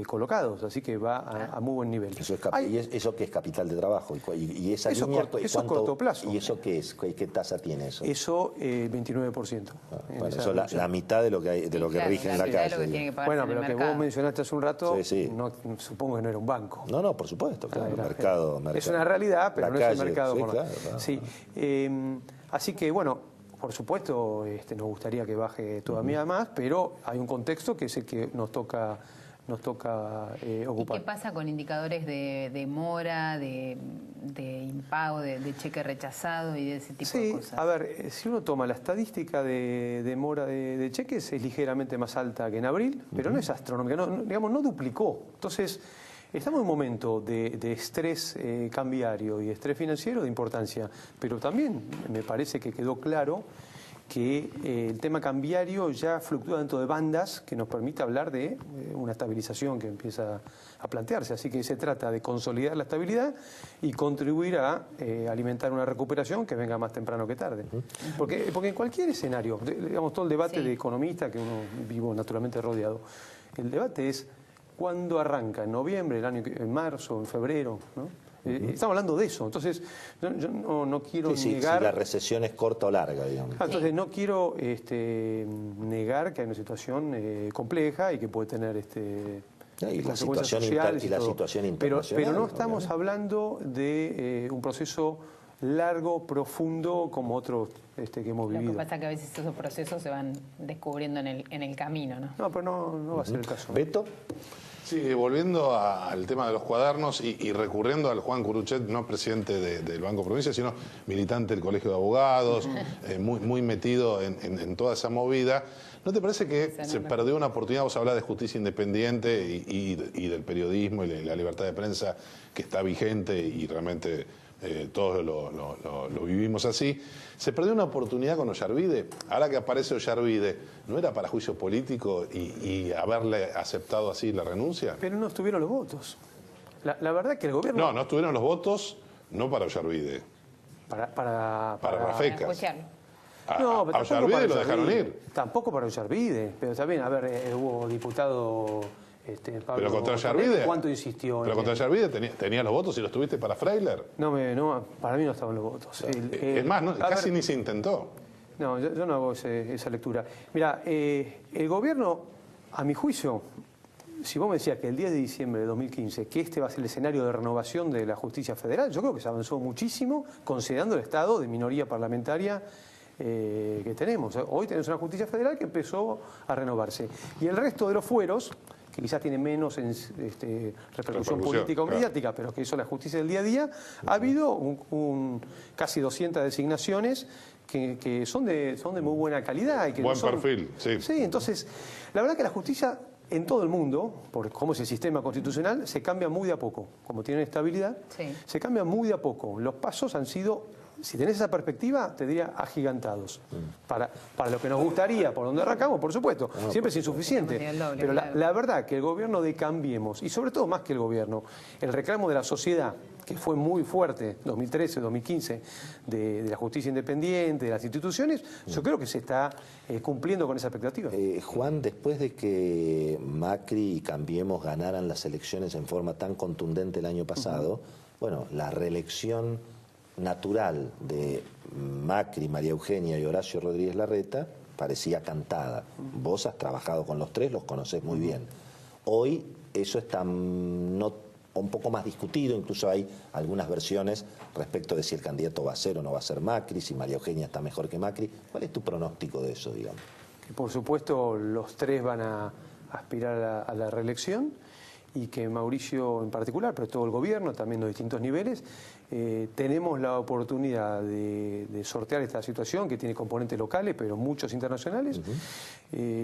colocados, así que va a muy buen nivel. Eso ¿y eso qué es capital de trabajo? ¿Y esa eso línea, eso es corto plazo. ¿Y eso qué es? ¿Qué tasa tiene eso? Eso, 29%. Bueno, eso es la mitad de lo que, rige en la calle. Bueno, pero que vos mencionaste hace un rato, sí. No, supongo que no era un banco. No, por supuesto, claro, mercado. Es una realidad, pero no es un mercado. Sí, claro. Sí. Así que, bueno, por supuesto, nos gustaría que baje todavía más, pero hay un contexto que es el que nos toca ocupar. ¿Y qué pasa con indicadores de mora, de impago, de cheque rechazado y de ese tipo de cosas? A ver, si uno toma la estadística de mora de cheques, es ligeramente más alta que en abril, pero no es astronómica, no duplicó. Entonces, estamos en un momento de estrés cambiario y estrés financiero de importancia, pero también me parece que quedó claro que el tema cambiario ya fluctúa dentro de bandas que nos permite hablar de una estabilización que empieza a plantearse. Así que se trata de consolidar la estabilidad y contribuir a alimentar una recuperación que venga más temprano que tarde. Porque en cualquier escenario, digamos, todo el debate de economista que uno vivo naturalmente rodeado, el debate es cuándo arranca, en noviembre, en marzo, en febrero, ¿no? Estamos hablando de eso, entonces yo no quiero negar... Si la recesión es corta o larga, digamos. Entonces no quiero negar que hay una situación compleja y que puede tener y la consecuencias situación internacional. Pero no estamos hablando de un proceso largo, profundo, como otros que hemos vivido. Lo que pasa es que a veces esos procesos se van descubriendo en el camino, ¿no? No, pero no va a ser el caso. ¿Beto? Sí, volviendo al tema de los cuadernos y recurriendo al Juan Curuchet, no presidente del Banco Provincia, sino militante del Colegio de Abogados, muy metido en toda esa movida. ¿No te parece que se perdió una oportunidad? Vos hablás de justicia independiente y del periodismo y la libertad de prensa que está vigente y realmente todos lo vivimos así. Se perdió una oportunidad con Ollarvide. Ahora que aparece Ollarvide, ¿no era para juicio político y haberle aceptado así la renuncia? Pero no estuvieron los votos. La verdad que el gobierno... No estuvieron los votos, no para Ollarvide. Para Rafecas. No, pero a Ollarvide lo dejaron ir. Tampoco para Ollarvide, pero también, a ver, hubo diputado... Pablo, pero contra Ollarvide, ¿cuánto insistió? Pero contra Ollarvide tenía los votos y los tuviste para Freiler. No, para mí no estaban los votos. Es más, casi ni se intentó. No, yo no hago esa lectura. Mira, el gobierno, a mi juicio, si vos me decías que el 10 de diciembre de 2015, que este va a ser el escenario de renovación de la justicia federal, yo creo que se avanzó muchísimo, considerando el estado de minoría parlamentaria que tenemos. Hoy tenemos una justicia federal que empezó a renovarse. Y el resto de los fueros, que quizás tiene menos repercusión política o mediática, pero que eso es la justicia del día a día, ha habido casi 200 designaciones que son de muy buena calidad. Y que buen perfil, sí. Sí, entonces, la verdad que la justicia en todo el mundo, por cómo es el sistema constitucional, se cambia muy de a poco. Como tiene estabilidad, se cambia muy de a poco. Los pasos han sido... Si tenés esa perspectiva, te diría agigantados. Para lo que nos gustaría, por donde arrancamos, por supuesto, siempre es insuficiente. Pero la verdad que el gobierno de Cambiemos, y sobre todo más que el gobierno, el reclamo de la sociedad, que fue muy fuerte, 2013, 2015, de la justicia independiente, de las instituciones, yo creo que se está cumpliendo con esa expectativa. Juan, después de que Macri y Cambiemos ganaran las elecciones en forma tan contundente el año pasado, bueno, la reelección natural de Macri, María Eugenia y Horacio Rodríguez Larreta parecía cantada. Vos has trabajado con los tres, los conocés muy bien. Hoy eso está un poco más discutido, incluso hay algunas versiones respecto de si el candidato va a ser o no va a ser Macri, si María Eugenia está mejor que Macri. ¿Cuál es tu pronóstico de eso, digamos? Que por supuesto los tres van a aspirar a la reelección y que Mauricio en particular, pero todo el gobierno, también los distintos niveles, tenemos la oportunidad de sortear esta situación que tiene componentes locales, pero muchos internacionales.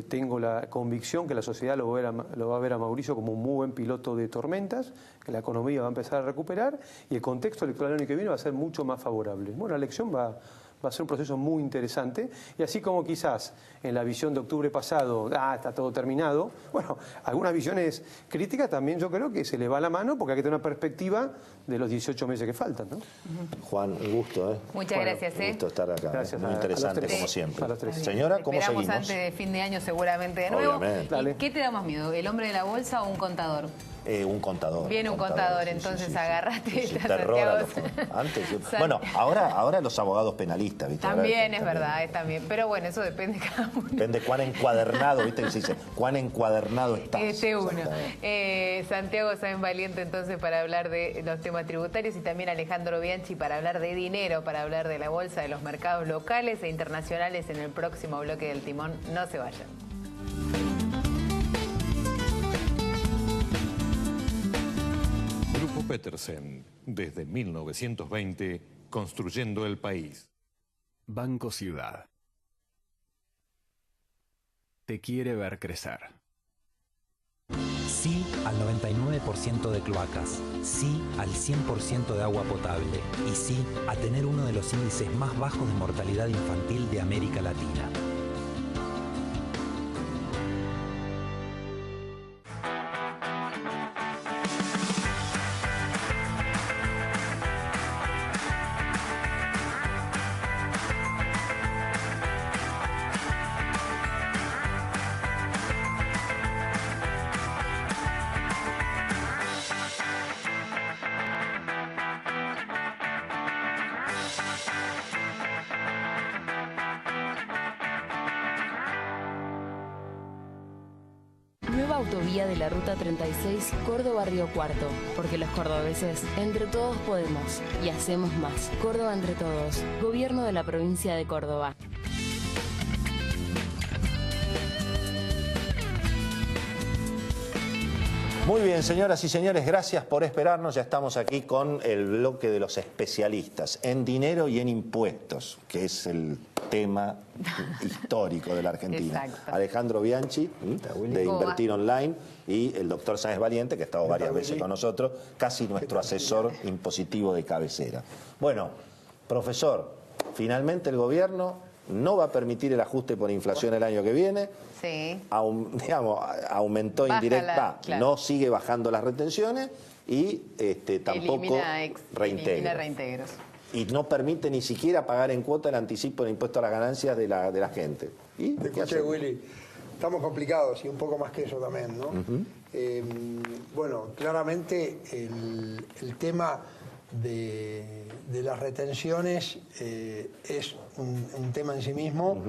Tengo la convicción que la sociedad lo va a ver a Mauricio como un muy buen piloto de tormentas, que la economía va a empezar a recuperar y el contexto electoral el año que viene va a ser mucho más favorable. Bueno, la elección va a ser un proceso muy interesante y así como quizás en la visión de octubre pasado, está todo terminado, bueno, algunas visiones críticas también yo creo que se le va la mano porque hay que tener una perspectiva de los 18 meses que faltan, ¿no? Juan, un gusto, Muchas gracias, Un gusto estar acá. Gracias muy interesante, como siempre. Señora, ¿cómo seguimos? Esperamos antes de fin de año seguramente de nuevo. Obviamente. ¿Qué te da más miedo, el hombre de la bolsa o un contador? Un contador. Viene un contador, entonces agárrate. Antes. Bueno, ahora los abogados penalistas, ¿viste? También es verdad, también. Pero bueno, eso depende de cada uno. Depende cuán encuadernado, ¿viste? Que se dice, cuán encuadernado estás. Santiago Sáenz Valiente, entonces, para hablar de los temas tributarios, y también Alejandro Bianchi para hablar de dinero, para hablar de la bolsa, de los mercados locales e internacionales en el próximo bloque del Timón. No se vayan. Grupo Petersen, desde 1920, construyendo el país. Banco Ciudad. Te quiere ver crecer. Sí al 99% de cloacas, sí al 100% de agua potable y sí a tener uno de los índices más bajos de mortalidad infantil de América Latina. Nueva autovía de la Ruta 36, Córdoba-Río Cuarto, porque los cordobeses, entre todos podemos y hacemos más. Córdoba entre todos, Gobierno de la Provincia de Córdoba. Muy bien, señoras y señores, gracias por esperarnos. Ya estamos aquí con el bloque de los especialistas en dinero y en impuestos, que es el tema histórico de la Argentina. Exacto. Alejandro Bianchi, de Invertir Online, y el doctor Sáenz Valiente, que ha estado varias veces con nosotros, casi nuestro asesor impositivo de cabecera. Bueno, profesor, finalmente el gobierno no va a permitir el ajuste por inflación el año que viene. Sí. Aumentó indirecta, claro. No sigue bajando las retenciones y tampoco elimina reintegros. Y no permite ni siquiera pagar en cuota el anticipo del impuesto a las ganancias de la gente. ¿Y te escuché, Willy. Estamos complicados y un poco más que eso también, ¿no? Bueno, claramente el tema de las retenciones es un tema en sí mismo.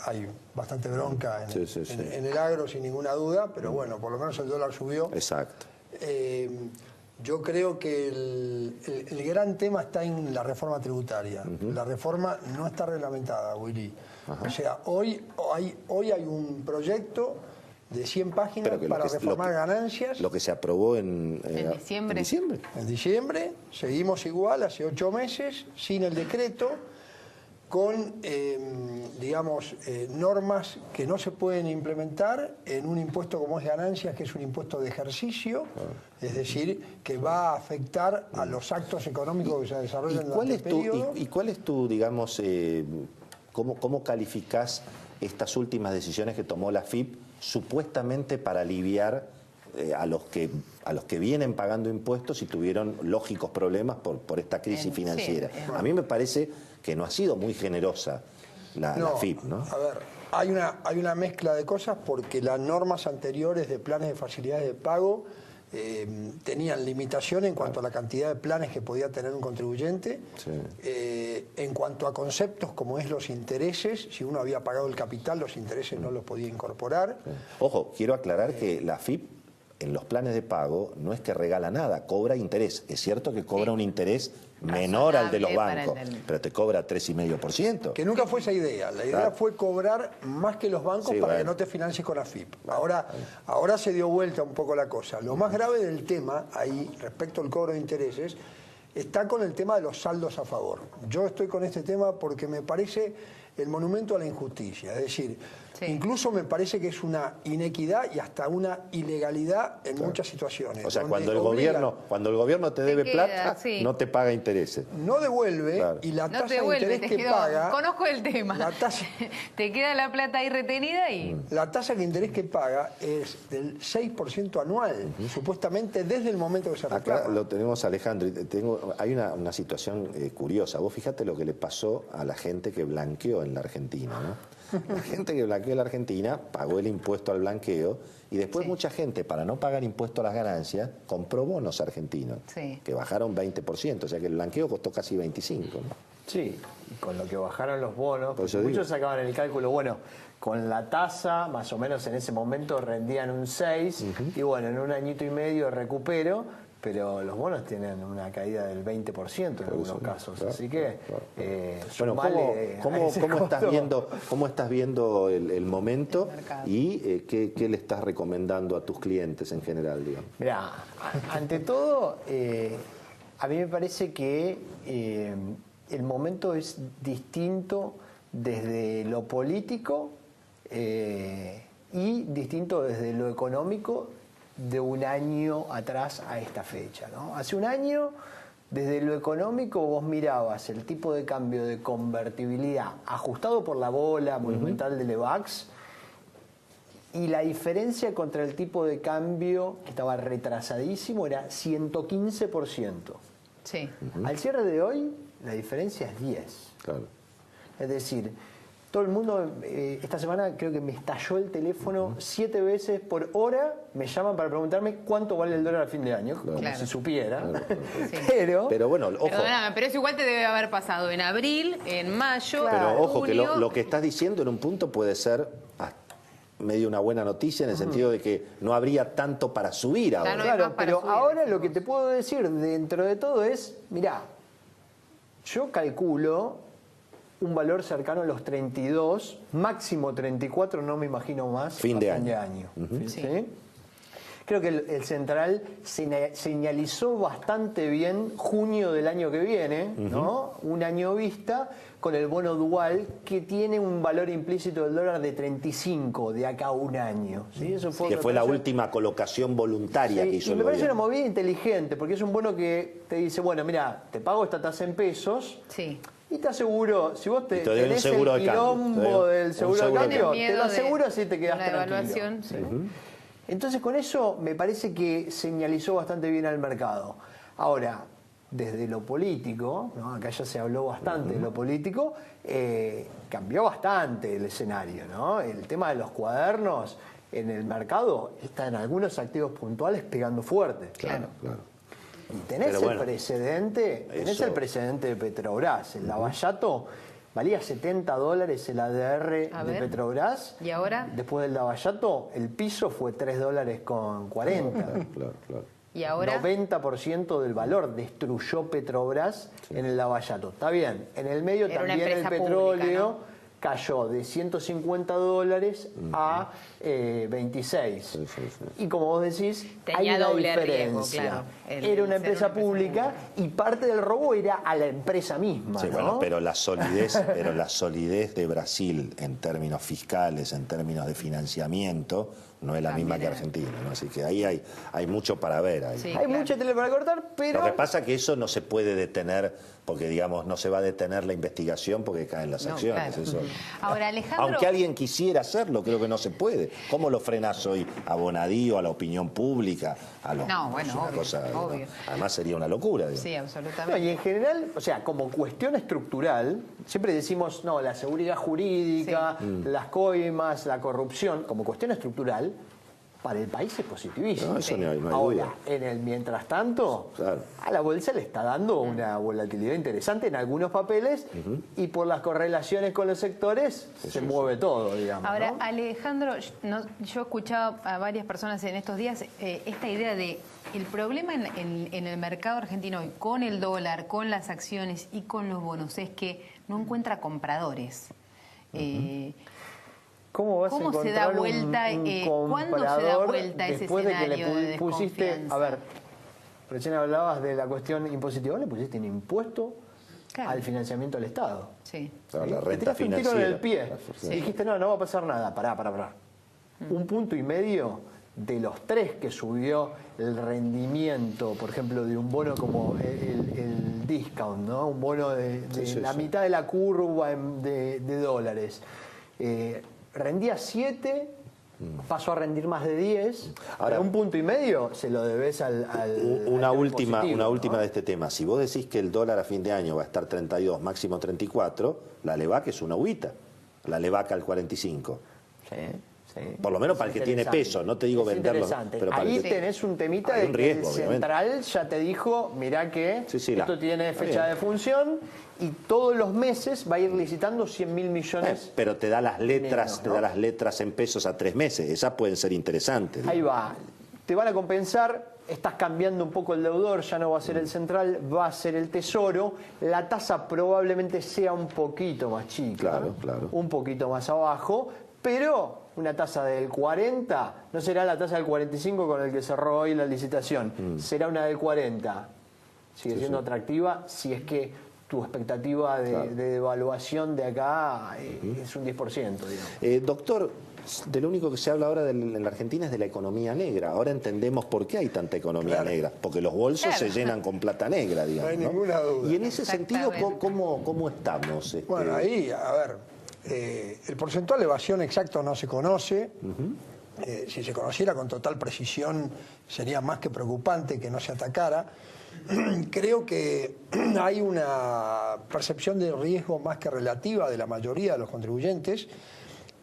Hay bastante bronca en el agro, sin ninguna duda, pero bueno, por lo menos el dólar subió. Exacto. Yo creo que el gran tema está en la reforma tributaria. La reforma no está reglamentada, Willy. O sea, hoy hay un proyecto de 100 páginas para reformar ganancias. Lo que se aprobó en diciembre. En diciembre, seguimos igual, hace 8 meses, sin el decreto, con, digamos, normas que no se pueden implementar en un impuesto como es ganancias, que es un impuesto de ejercicio, es decir, que va a afectar a los actos económicos que se desarrollan durante el periodo. ¿Y cuál es tu, digamos, cómo calificás estas últimas decisiones que tomó la FIP supuestamente para aliviar a los que vienen pagando impuestos y tuvieron lógicos problemas por esta crisis financiera? Sí, a mí me parece que no ha sido muy generosa la FIP, ¿no? A ver, hay una mezcla de cosas porque las normas anteriores de planes de facilidades de pago tenían limitación en cuanto a la cantidad de planes que podía tener un contribuyente. Sí. En cuanto a conceptos como es los intereses, si uno había pagado el capital, los intereses no los podía incorporar. Sí. Ojo, quiero aclarar que la FIP en los planes de pago no es que regala nada, cobra interés. Es cierto que cobra un interés menor al de los bancos, pero te cobra 3,5%. Que nunca fue esa idea. La idea fue cobrar más que los bancos para que no te financies con AFIP. Ahora se dio vuelta un poco la cosa. Lo más grave del tema ahí, respecto al cobro de intereses, está con el tema de los saldos a favor. Yo estoy con este tema porque me parece el monumento a la injusticia. Es decir, incluso me parece que es una inequidad y hasta una ilegalidad en muchas situaciones. O sea, cuando el gobierno te debe plata, no te paga intereses. No devuelve y la tasa de interés que paga... Conozco el tema. La tasa, te queda la plata ahí retenida y... La tasa de interés que paga es del 6% anual, supuestamente desde el momento que se reclama. Acá lo tenemos, Alejandro, y hay una situación curiosa. Vos fíjate lo que le pasó a la gente que blanqueó en la Argentina, ¿no? La gente que blanqueó en la Argentina pagó el impuesto al blanqueo y después mucha gente, para no pagar impuesto a las ganancias, compró bonos argentinos, que bajaron 20%, o sea que el blanqueo costó casi 25%, ¿no? Sí, y con lo que bajaron los bonos, muchos sacaban el cálculo, bueno, con la tasa, más o menos en ese momento rendían un 6, y bueno, en un añito y medio recupero, pero los bonos tienen una caída del 20% en algunos casos, así que... Bueno, ¿cómo estás viendo el momento y qué le estás recomendando a tus clientes en general, digamos? Mirá, ante todo, a mí me parece que el momento es distinto desde lo político y distinto desde lo económico de un año atrás a esta fecha, ¿no? Hace un año, desde lo económico, vos mirabas el tipo de cambio de convertibilidad ajustado por la bola monumental de Levax y la diferencia contra el tipo de cambio que estaba retrasadísimo era 115%. Sí. Al cierre de hoy, la diferencia es 10. Claro. Es decir, todo el mundo, esta semana creo que me estalló el teléfono 7 veces por hora, me llaman para preguntarme cuánto vale el dólar a fin de año, como si supiera. Pero bueno, ojo. Perdóname, pero eso igual te debe haber pasado en abril, en mayo, pero ojo, junio. que lo que estás diciendo en un punto puede ser medio una buena noticia en el sentido de que no habría tanto para subir ahora. Claro, pero ahora lo que te puedo decir dentro de todo es, mirá, yo calculo un valor cercano a los 32, máximo 34, no me imagino más. Fin de año. ¿Sí? Creo que el Central señalizó bastante bien junio del año que viene, ¿no? Un año vista con el bono dual que tiene un valor implícito del dólar de 35 de acá a un año. ¿Sí? Eso fue la última colocación voluntaria que hizo y el me parece gobierno. una movida inteligente porque es un bono que te dice, bueno, mira, te pago esta tasa en pesos. Y te aseguro, si vos tenés el quilombo del seguro de cambio, te lo aseguro así te quedás tranquilo. Entonces con eso me parece que señalizó bastante bien al mercado. Ahora, desde lo político, ¿no? Acá ya se habló bastante de lo político, cambió bastante el escenario, ¿no? El tema de los cuadernos en el mercado está en algunos activos puntuales pegando fuerte. Claro. Y tenés el precedente, el precedente de Petrobras. El Lavallato valía $70 el ADR de Petrobras. ¿Y ahora? Después del Lavallato, el piso fue $3.40. Claro. ¿Y ahora? 90% del valor destruyó Petrobras en el Lavallato. Está bien, en el medio también el petróleo pública, ¿no? Cayó de $150 a 26. Y como vos decís, tenía hay una doble diferencia. Riesgo, claro. Era una empresa pública y parte del robo era a la empresa misma. Sí, ¿no? bueno, pero la solidez de Brasil en términos fiscales, en términos de financiamiento, no es la misma que Argentina, ¿no? Así que ahí hay mucho para ver. Hay mucha tela para cortar, pero... Lo que pasa es que eso no se puede detener, porque digamos, no se va a detener la investigación porque caen las acciones. Claro. Eso. Ahora, Alejandro... Aunque alguien quisiera hacerlo, creo que no se puede. ¿Cómo lo frenas hoy a Bonadío, a la opinión pública? Obvio. Además sería una locura. Digamos. Sí, absolutamente. No, y en general, o sea, como cuestión estructural, siempre decimos, no, la seguridad jurídica, las coimas, la corrupción, como cuestión estructural, para el país es positivísimo. No, eso no hay Ahora, duda. en el mientras tanto, claro, a la bolsa le está dando una volatilidad interesante en algunos papeles y por las correlaciones con los sectores se mueve todo, digamos. Ahora, ¿no? Alejandro, yo he escuchado a varias personas en estos días esta idea de el problema en el mercado argentino hoy, con el dólar, con las acciones y con los bonos, es que no encuentra compradores. ¿Cómo se da vuelta? ¿Cuándo se da vuelta ese escenario de desconfianza? A ver, recién hablabas de la cuestión impositiva. ¿Le pusiste un impuesto al financiamiento del Estado? Sí. Claro, la renta te tiraste un financiera. tiro en el pie. Sí. Y dijiste, no va a pasar nada. Pará. 1,5 puntos de los 3 que subió el rendimiento, por ejemplo, de un bono como el discount, ¿no? Un bono de la mitad de la curva de dólares. Rendía 7, pasó a rendir más de 10. Ahora, 1,5 puntos se lo debes al una última ¿no? de este tema. Si vos decís que el dólar a fin de año va a estar 32, máximo 34, la LEVAC es una uvita. La LEVAC al 45. Sí. Por lo menos para el que tiene peso, no te digo venderlo. Pero para ahí tenés un temita de que el central ya te dijo, mirá que esto tiene fecha de función y todos los meses va a ir licitando 100.000 millones. Pero te da las letras, ¿no? Te da las letras en pesos a 3 meses, esas pueden ser interesantes. Ahí va, te van a compensar, estás cambiando un poco el deudor, ya no va a ser el central, va a ser el tesoro, la tasa probablemente sea un poquito más chica, un poquito más abajo, pero una tasa del 40 no será la tasa del 45 con el que cerró hoy la licitación, será una del 40. Sigue siendo atractiva si es que tu expectativa de devaluación de acá es un 10%, digamos. Doctor, de lo único que se habla ahora en la Argentina es de la economía negra. Ahora entendemos por qué hay tanta economía negra. Porque los bolsos se llenan con plata negra, digamos. No hay ninguna duda. Y en ese sentido, ¿cómo estamos? Bueno, ahí, a ver, el porcentaje de evasión exacto no se conoce. Si se conociera con total precisión, sería más que preocupante que no se atacara. Creo que hay una percepción de riesgo más que relativa de la mayoría de los contribuyentes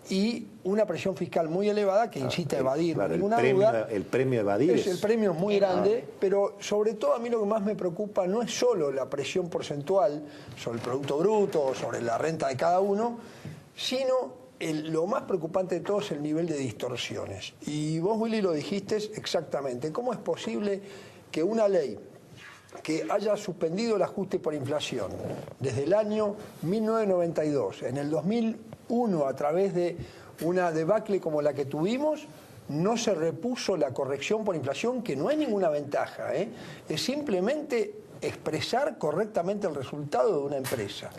y una presión fiscal muy elevada que incita a evadir, ninguna duda. El premio a evadir el premio es muy grande, pero sobre todo a mí lo que más me preocupa no es solo la presión porcentual sobre el Producto Bruto, sobre la renta de cada uno, sino lo más preocupante de todo es el nivel de distorsiones. Y vos, Willy, lo dijiste exactamente. ¿Cómo es posible que una ley que haya suspendido el ajuste por inflación desde el año 1992, en el 2001 a través de una debacle como la que tuvimos, no se repuso la corrección por inflación, que no es ninguna ventaja, es simplemente expresar correctamente el resultado de una empresa?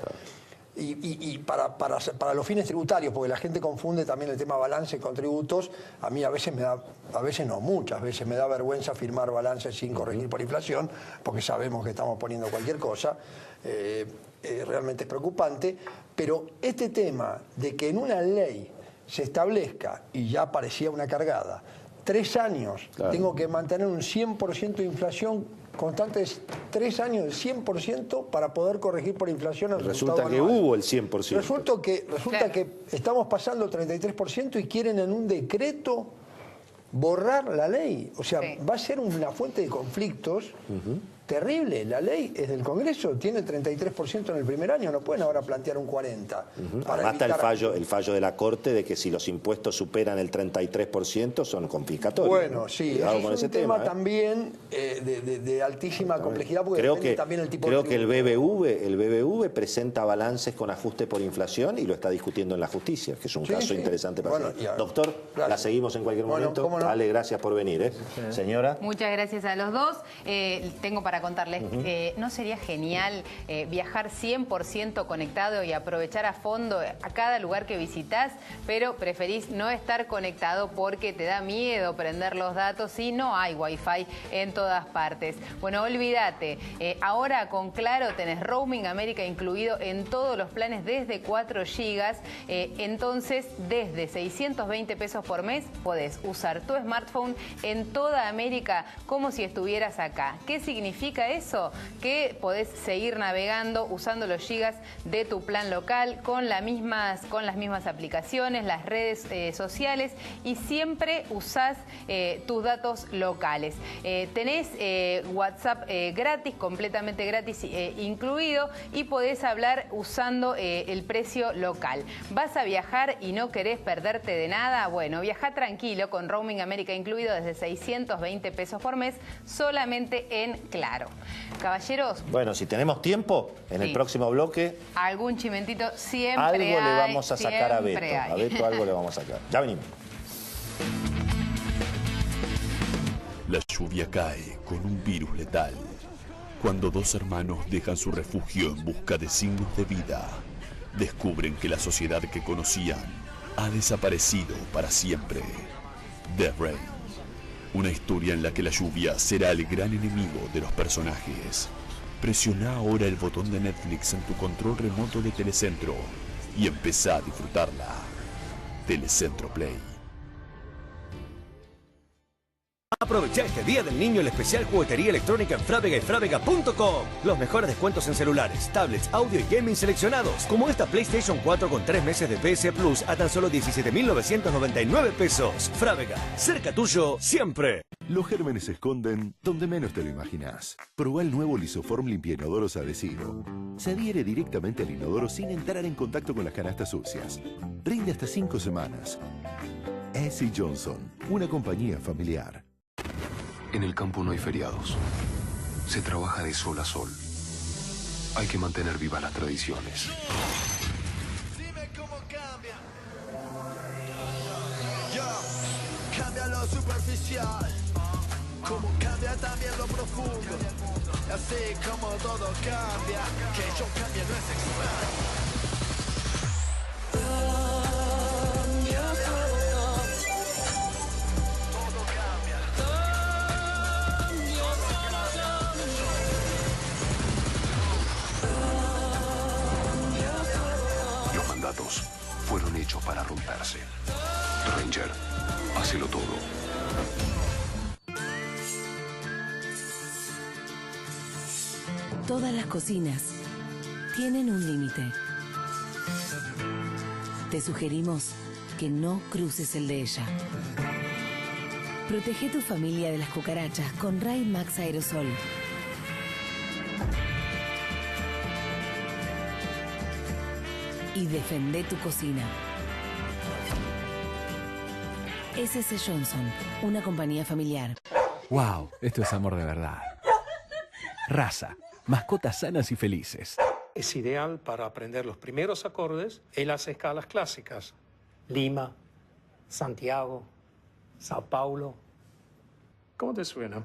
Y para los fines tributarios, porque la gente confunde también el tema balance con tributos, a mí muchas veces me da vergüenza firmar balances sin corregir por inflación, porque sabemos que estamos poniendo cualquier cosa, realmente es preocupante, pero este tema de que en una ley se establezca, y ya parecía una cargada, 3 años, tengo que mantener un 100% de inflación constante, 3 años del 100% para poder corregir por inflación el resultado anual. Resulta que hubo el 100%. Resulta que estamos pasando el 33% y quieren en un decreto borrar la ley. O sea, va a ser una fuente de conflictos terrible. La ley es del Congreso, tiene el 33% en el primer año, no pueden ahora plantear un 40%. Además está el fallo de la Corte de que si los impuestos superan el 33% son confiscatorios. Bueno, sí, eso es un tema también de altísima complejidad, porque depende también el tipo de tributo. Creo que el BBV presenta balances con ajuste por inflación y lo está discutiendo en la justicia, que es un caso interesante para Doctor, la seguimos en cualquier momento. Ale, gracias por venir. Señora. Muchas gracias a los dos. Tengo para contarles, ¿no sería genial viajar 100% conectado y aprovechar a fondo a cada lugar que visitas, pero preferís no estar conectado porque te da miedo prender los datos y no hay wifi en todas partes? Bueno, olvídate, ahora con Claro tenés Roaming América incluido en todos los planes desde 4 GB, entonces desde 620 pesos por mes podés usar tu smartphone en toda América como si estuvieras acá. ¿Qué significa? significa eso? Que podés seguir navegando usando los gigas de tu plan local con las mismas aplicaciones, las redes sociales, y siempre usás tus datos locales. Tenés WhatsApp gratis, completamente gratis incluido, y podés hablar usando el precio local. ¿Vas a viajar y no querés perderte de nada? Bueno, viaja tranquilo con Roaming América incluido desde 620 pesos por mes, solamente en Claro. Caballeros. Bueno, si tenemos tiempo, en el próximo bloque... Algún chimentito siempre algo hay. Le vamos a sacar a Beto. Hay. A Beto algo le vamos a sacar. Ya venimos. La lluvia cae con un virus letal. Cuando dos hermanos dejan su refugio en busca de signos de vida, descubren que la sociedad que conocían ha desaparecido para siempre. The Rain, una historia en la que la lluvia será el gran enemigo de los personajes. Presiona ahora el botón de Netflix en tu control remoto de Telecentro y empezá a disfrutarla. Telecentro Play. Aprovecha este Día del Niño el especial juguetería electrónica en Frávega y Frávega.com. Los mejores descuentos en celulares, tablets, audio y gaming seleccionados. Como esta PlayStation 4 con 3 meses de PS Plus a tan solo 17.999 pesos. Frávega, cerca tuyo, siempre. Los gérmenes se esconden donde menos te lo imaginás. Probá el nuevo Lisoform Limpiainodoros Adhesivo. Se adhiere directamente al inodoro sin entrar en contacto con las canastas sucias. Rinde hasta 5 semanas. S. Johnson, una compañía familiar. En el campo no hay feriados. Se trabaja de sol a sol. Hay que mantener vivas las tradiciones. Dime cómo cambia. Cambia lo superficial. Como cambia también lo profundo. Así como todo cambia. Que yo cambie no es extraño. Fueron hechos para romperse. Ranger, hácelo todo. Todas las cocinas tienen un límite. Te sugerimos que no cruces el de ella. Protege tu familia de las cucarachas con Raid Max Aerosol. Y defendé tu cocina. S.C. Johnson, una compañía familiar. ¡Wow! Esto es amor de verdad. Raza, mascotas sanas y felices. Es ideal para aprender los primeros acordes en las escalas clásicas. Lima, Santiago, Sao Paulo. ¿Cómo te suena?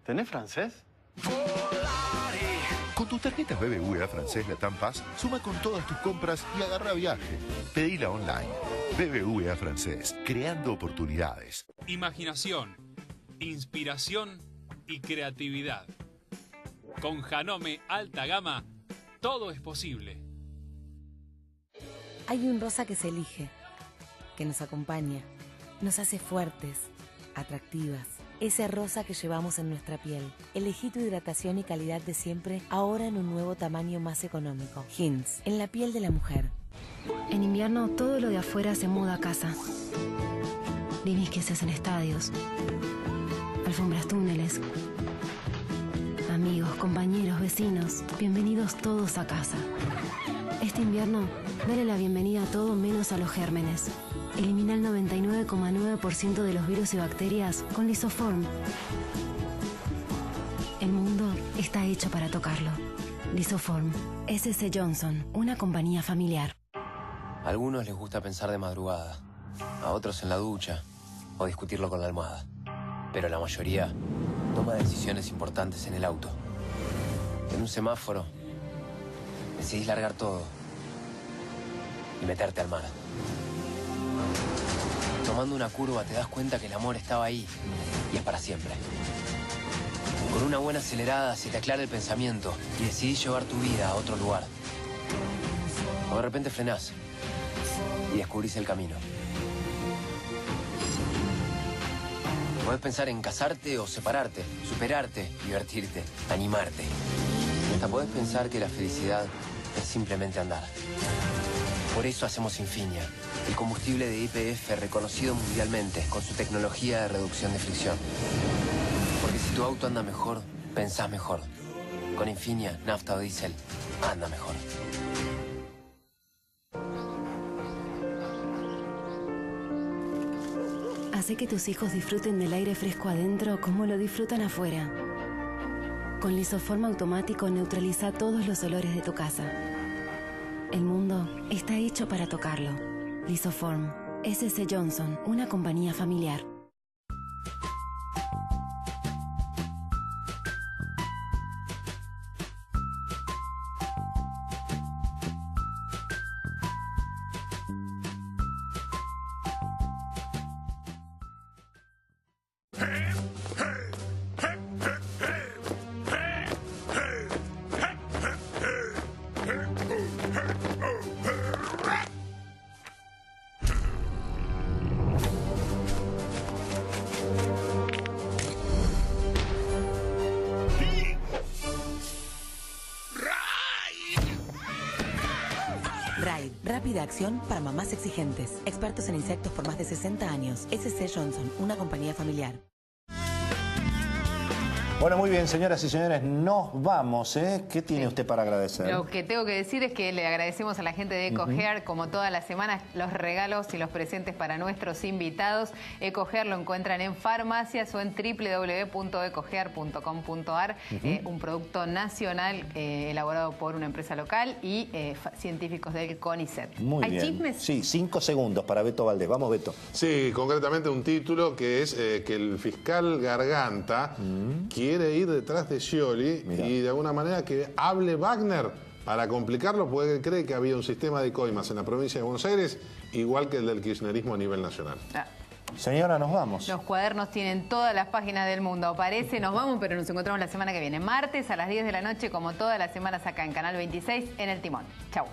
¿Tenés francés? Con tus tarjetas BBVA Francés Latam Paz, suma con todas tus compras y agarra viaje. Pedila online. BBVA Francés, creando oportunidades. Imaginación, inspiración y creatividad. Con Janome Alta Gama, todo es posible. Hay un rosa que se elige, que nos acompaña, nos hace fuertes, atractivas. Ese rosa que llevamos en nuestra piel. Elegí tu hidratación y calidad de siempre, ahora en un nuevo tamaño más económico. Hinds, en la piel de la mujer. En invierno todo lo de afuera se muda a casa. Livings que se hacen estadios, alfombras túneles. Amigos, compañeros, vecinos, bienvenidos todos a casa. Este invierno, dale la bienvenida a todo menos a los gérmenes. Elimina el 99,9% de los virus y bacterias con Lisoform. El mundo está hecho para tocarlo. Lisoform. S.C. Johnson, una compañía familiar. A algunos les gusta pensar de madrugada, a otros en la ducha o discutirlo con la almohada. Pero la mayoría toma decisiones importantes en el auto. En un semáforo, decidís largar todo y meterte al mar. Tomando una curva te das cuenta que el amor estaba ahí y es para siempre. Con una buena acelerada se te aclara el pensamiento y decidís llevar tu vida a otro lugar. O de repente frenás y descubrís el camino. Podés pensar en casarte o separarte, superarte, divertirte, animarte. Hasta podés pensar que la felicidad es simplemente andar. Por eso hacemos Infinia, el combustible de YPF reconocido mundialmente con su tecnología de reducción de fricción. Porque si tu auto anda mejor, pensás mejor. Con Infinia, nafta o diésel, anda mejor. Hace que tus hijos disfruten del aire fresco adentro como lo disfrutan afuera. Con Lisoform automático neutraliza todos los olores de tu casa. El mundo está hecho para tocarlo. Lisoform. SC Johnson, una compañía familiar. Raid, rápida acción para mamás exigentes. Expertos en insectos por más de 60 años. SC Johnson, una compañía familiar. Bueno, muy bien, señoras y señores, nos vamos, ¿eh? ¿Qué tiene usted para agradecer? Lo que tengo que decir es que le agradecemos a la gente de EcoHair, como todas las semanas, los regalos y los presentes para nuestros invitados. EcoHair lo encuentran en farmacias o en www.ecohair.com.ar, un producto nacional elaborado por una empresa local y científicos del CONICET. Muy bien. ¿Hay chismes? Sí, 5 segundos para Beto Valdés. Vamos, Beto. Sí, concretamente un título que es que el fiscal Garganta quiere ir detrás de Scioli y de alguna manera que hable Wagner para complicarlo, porque él cree que había un sistema de coimas en la provincia de Buenos Aires igual que el del kirchnerismo a nivel nacional. Señora, nos vamos. Los cuadernos tienen todas las páginas del mundo. Parece, nos vamos, pero nos encontramos la semana que viene. Martes a las 10 de la noche, como todas las semanas acá en Canal 26, en El Timón. Chau.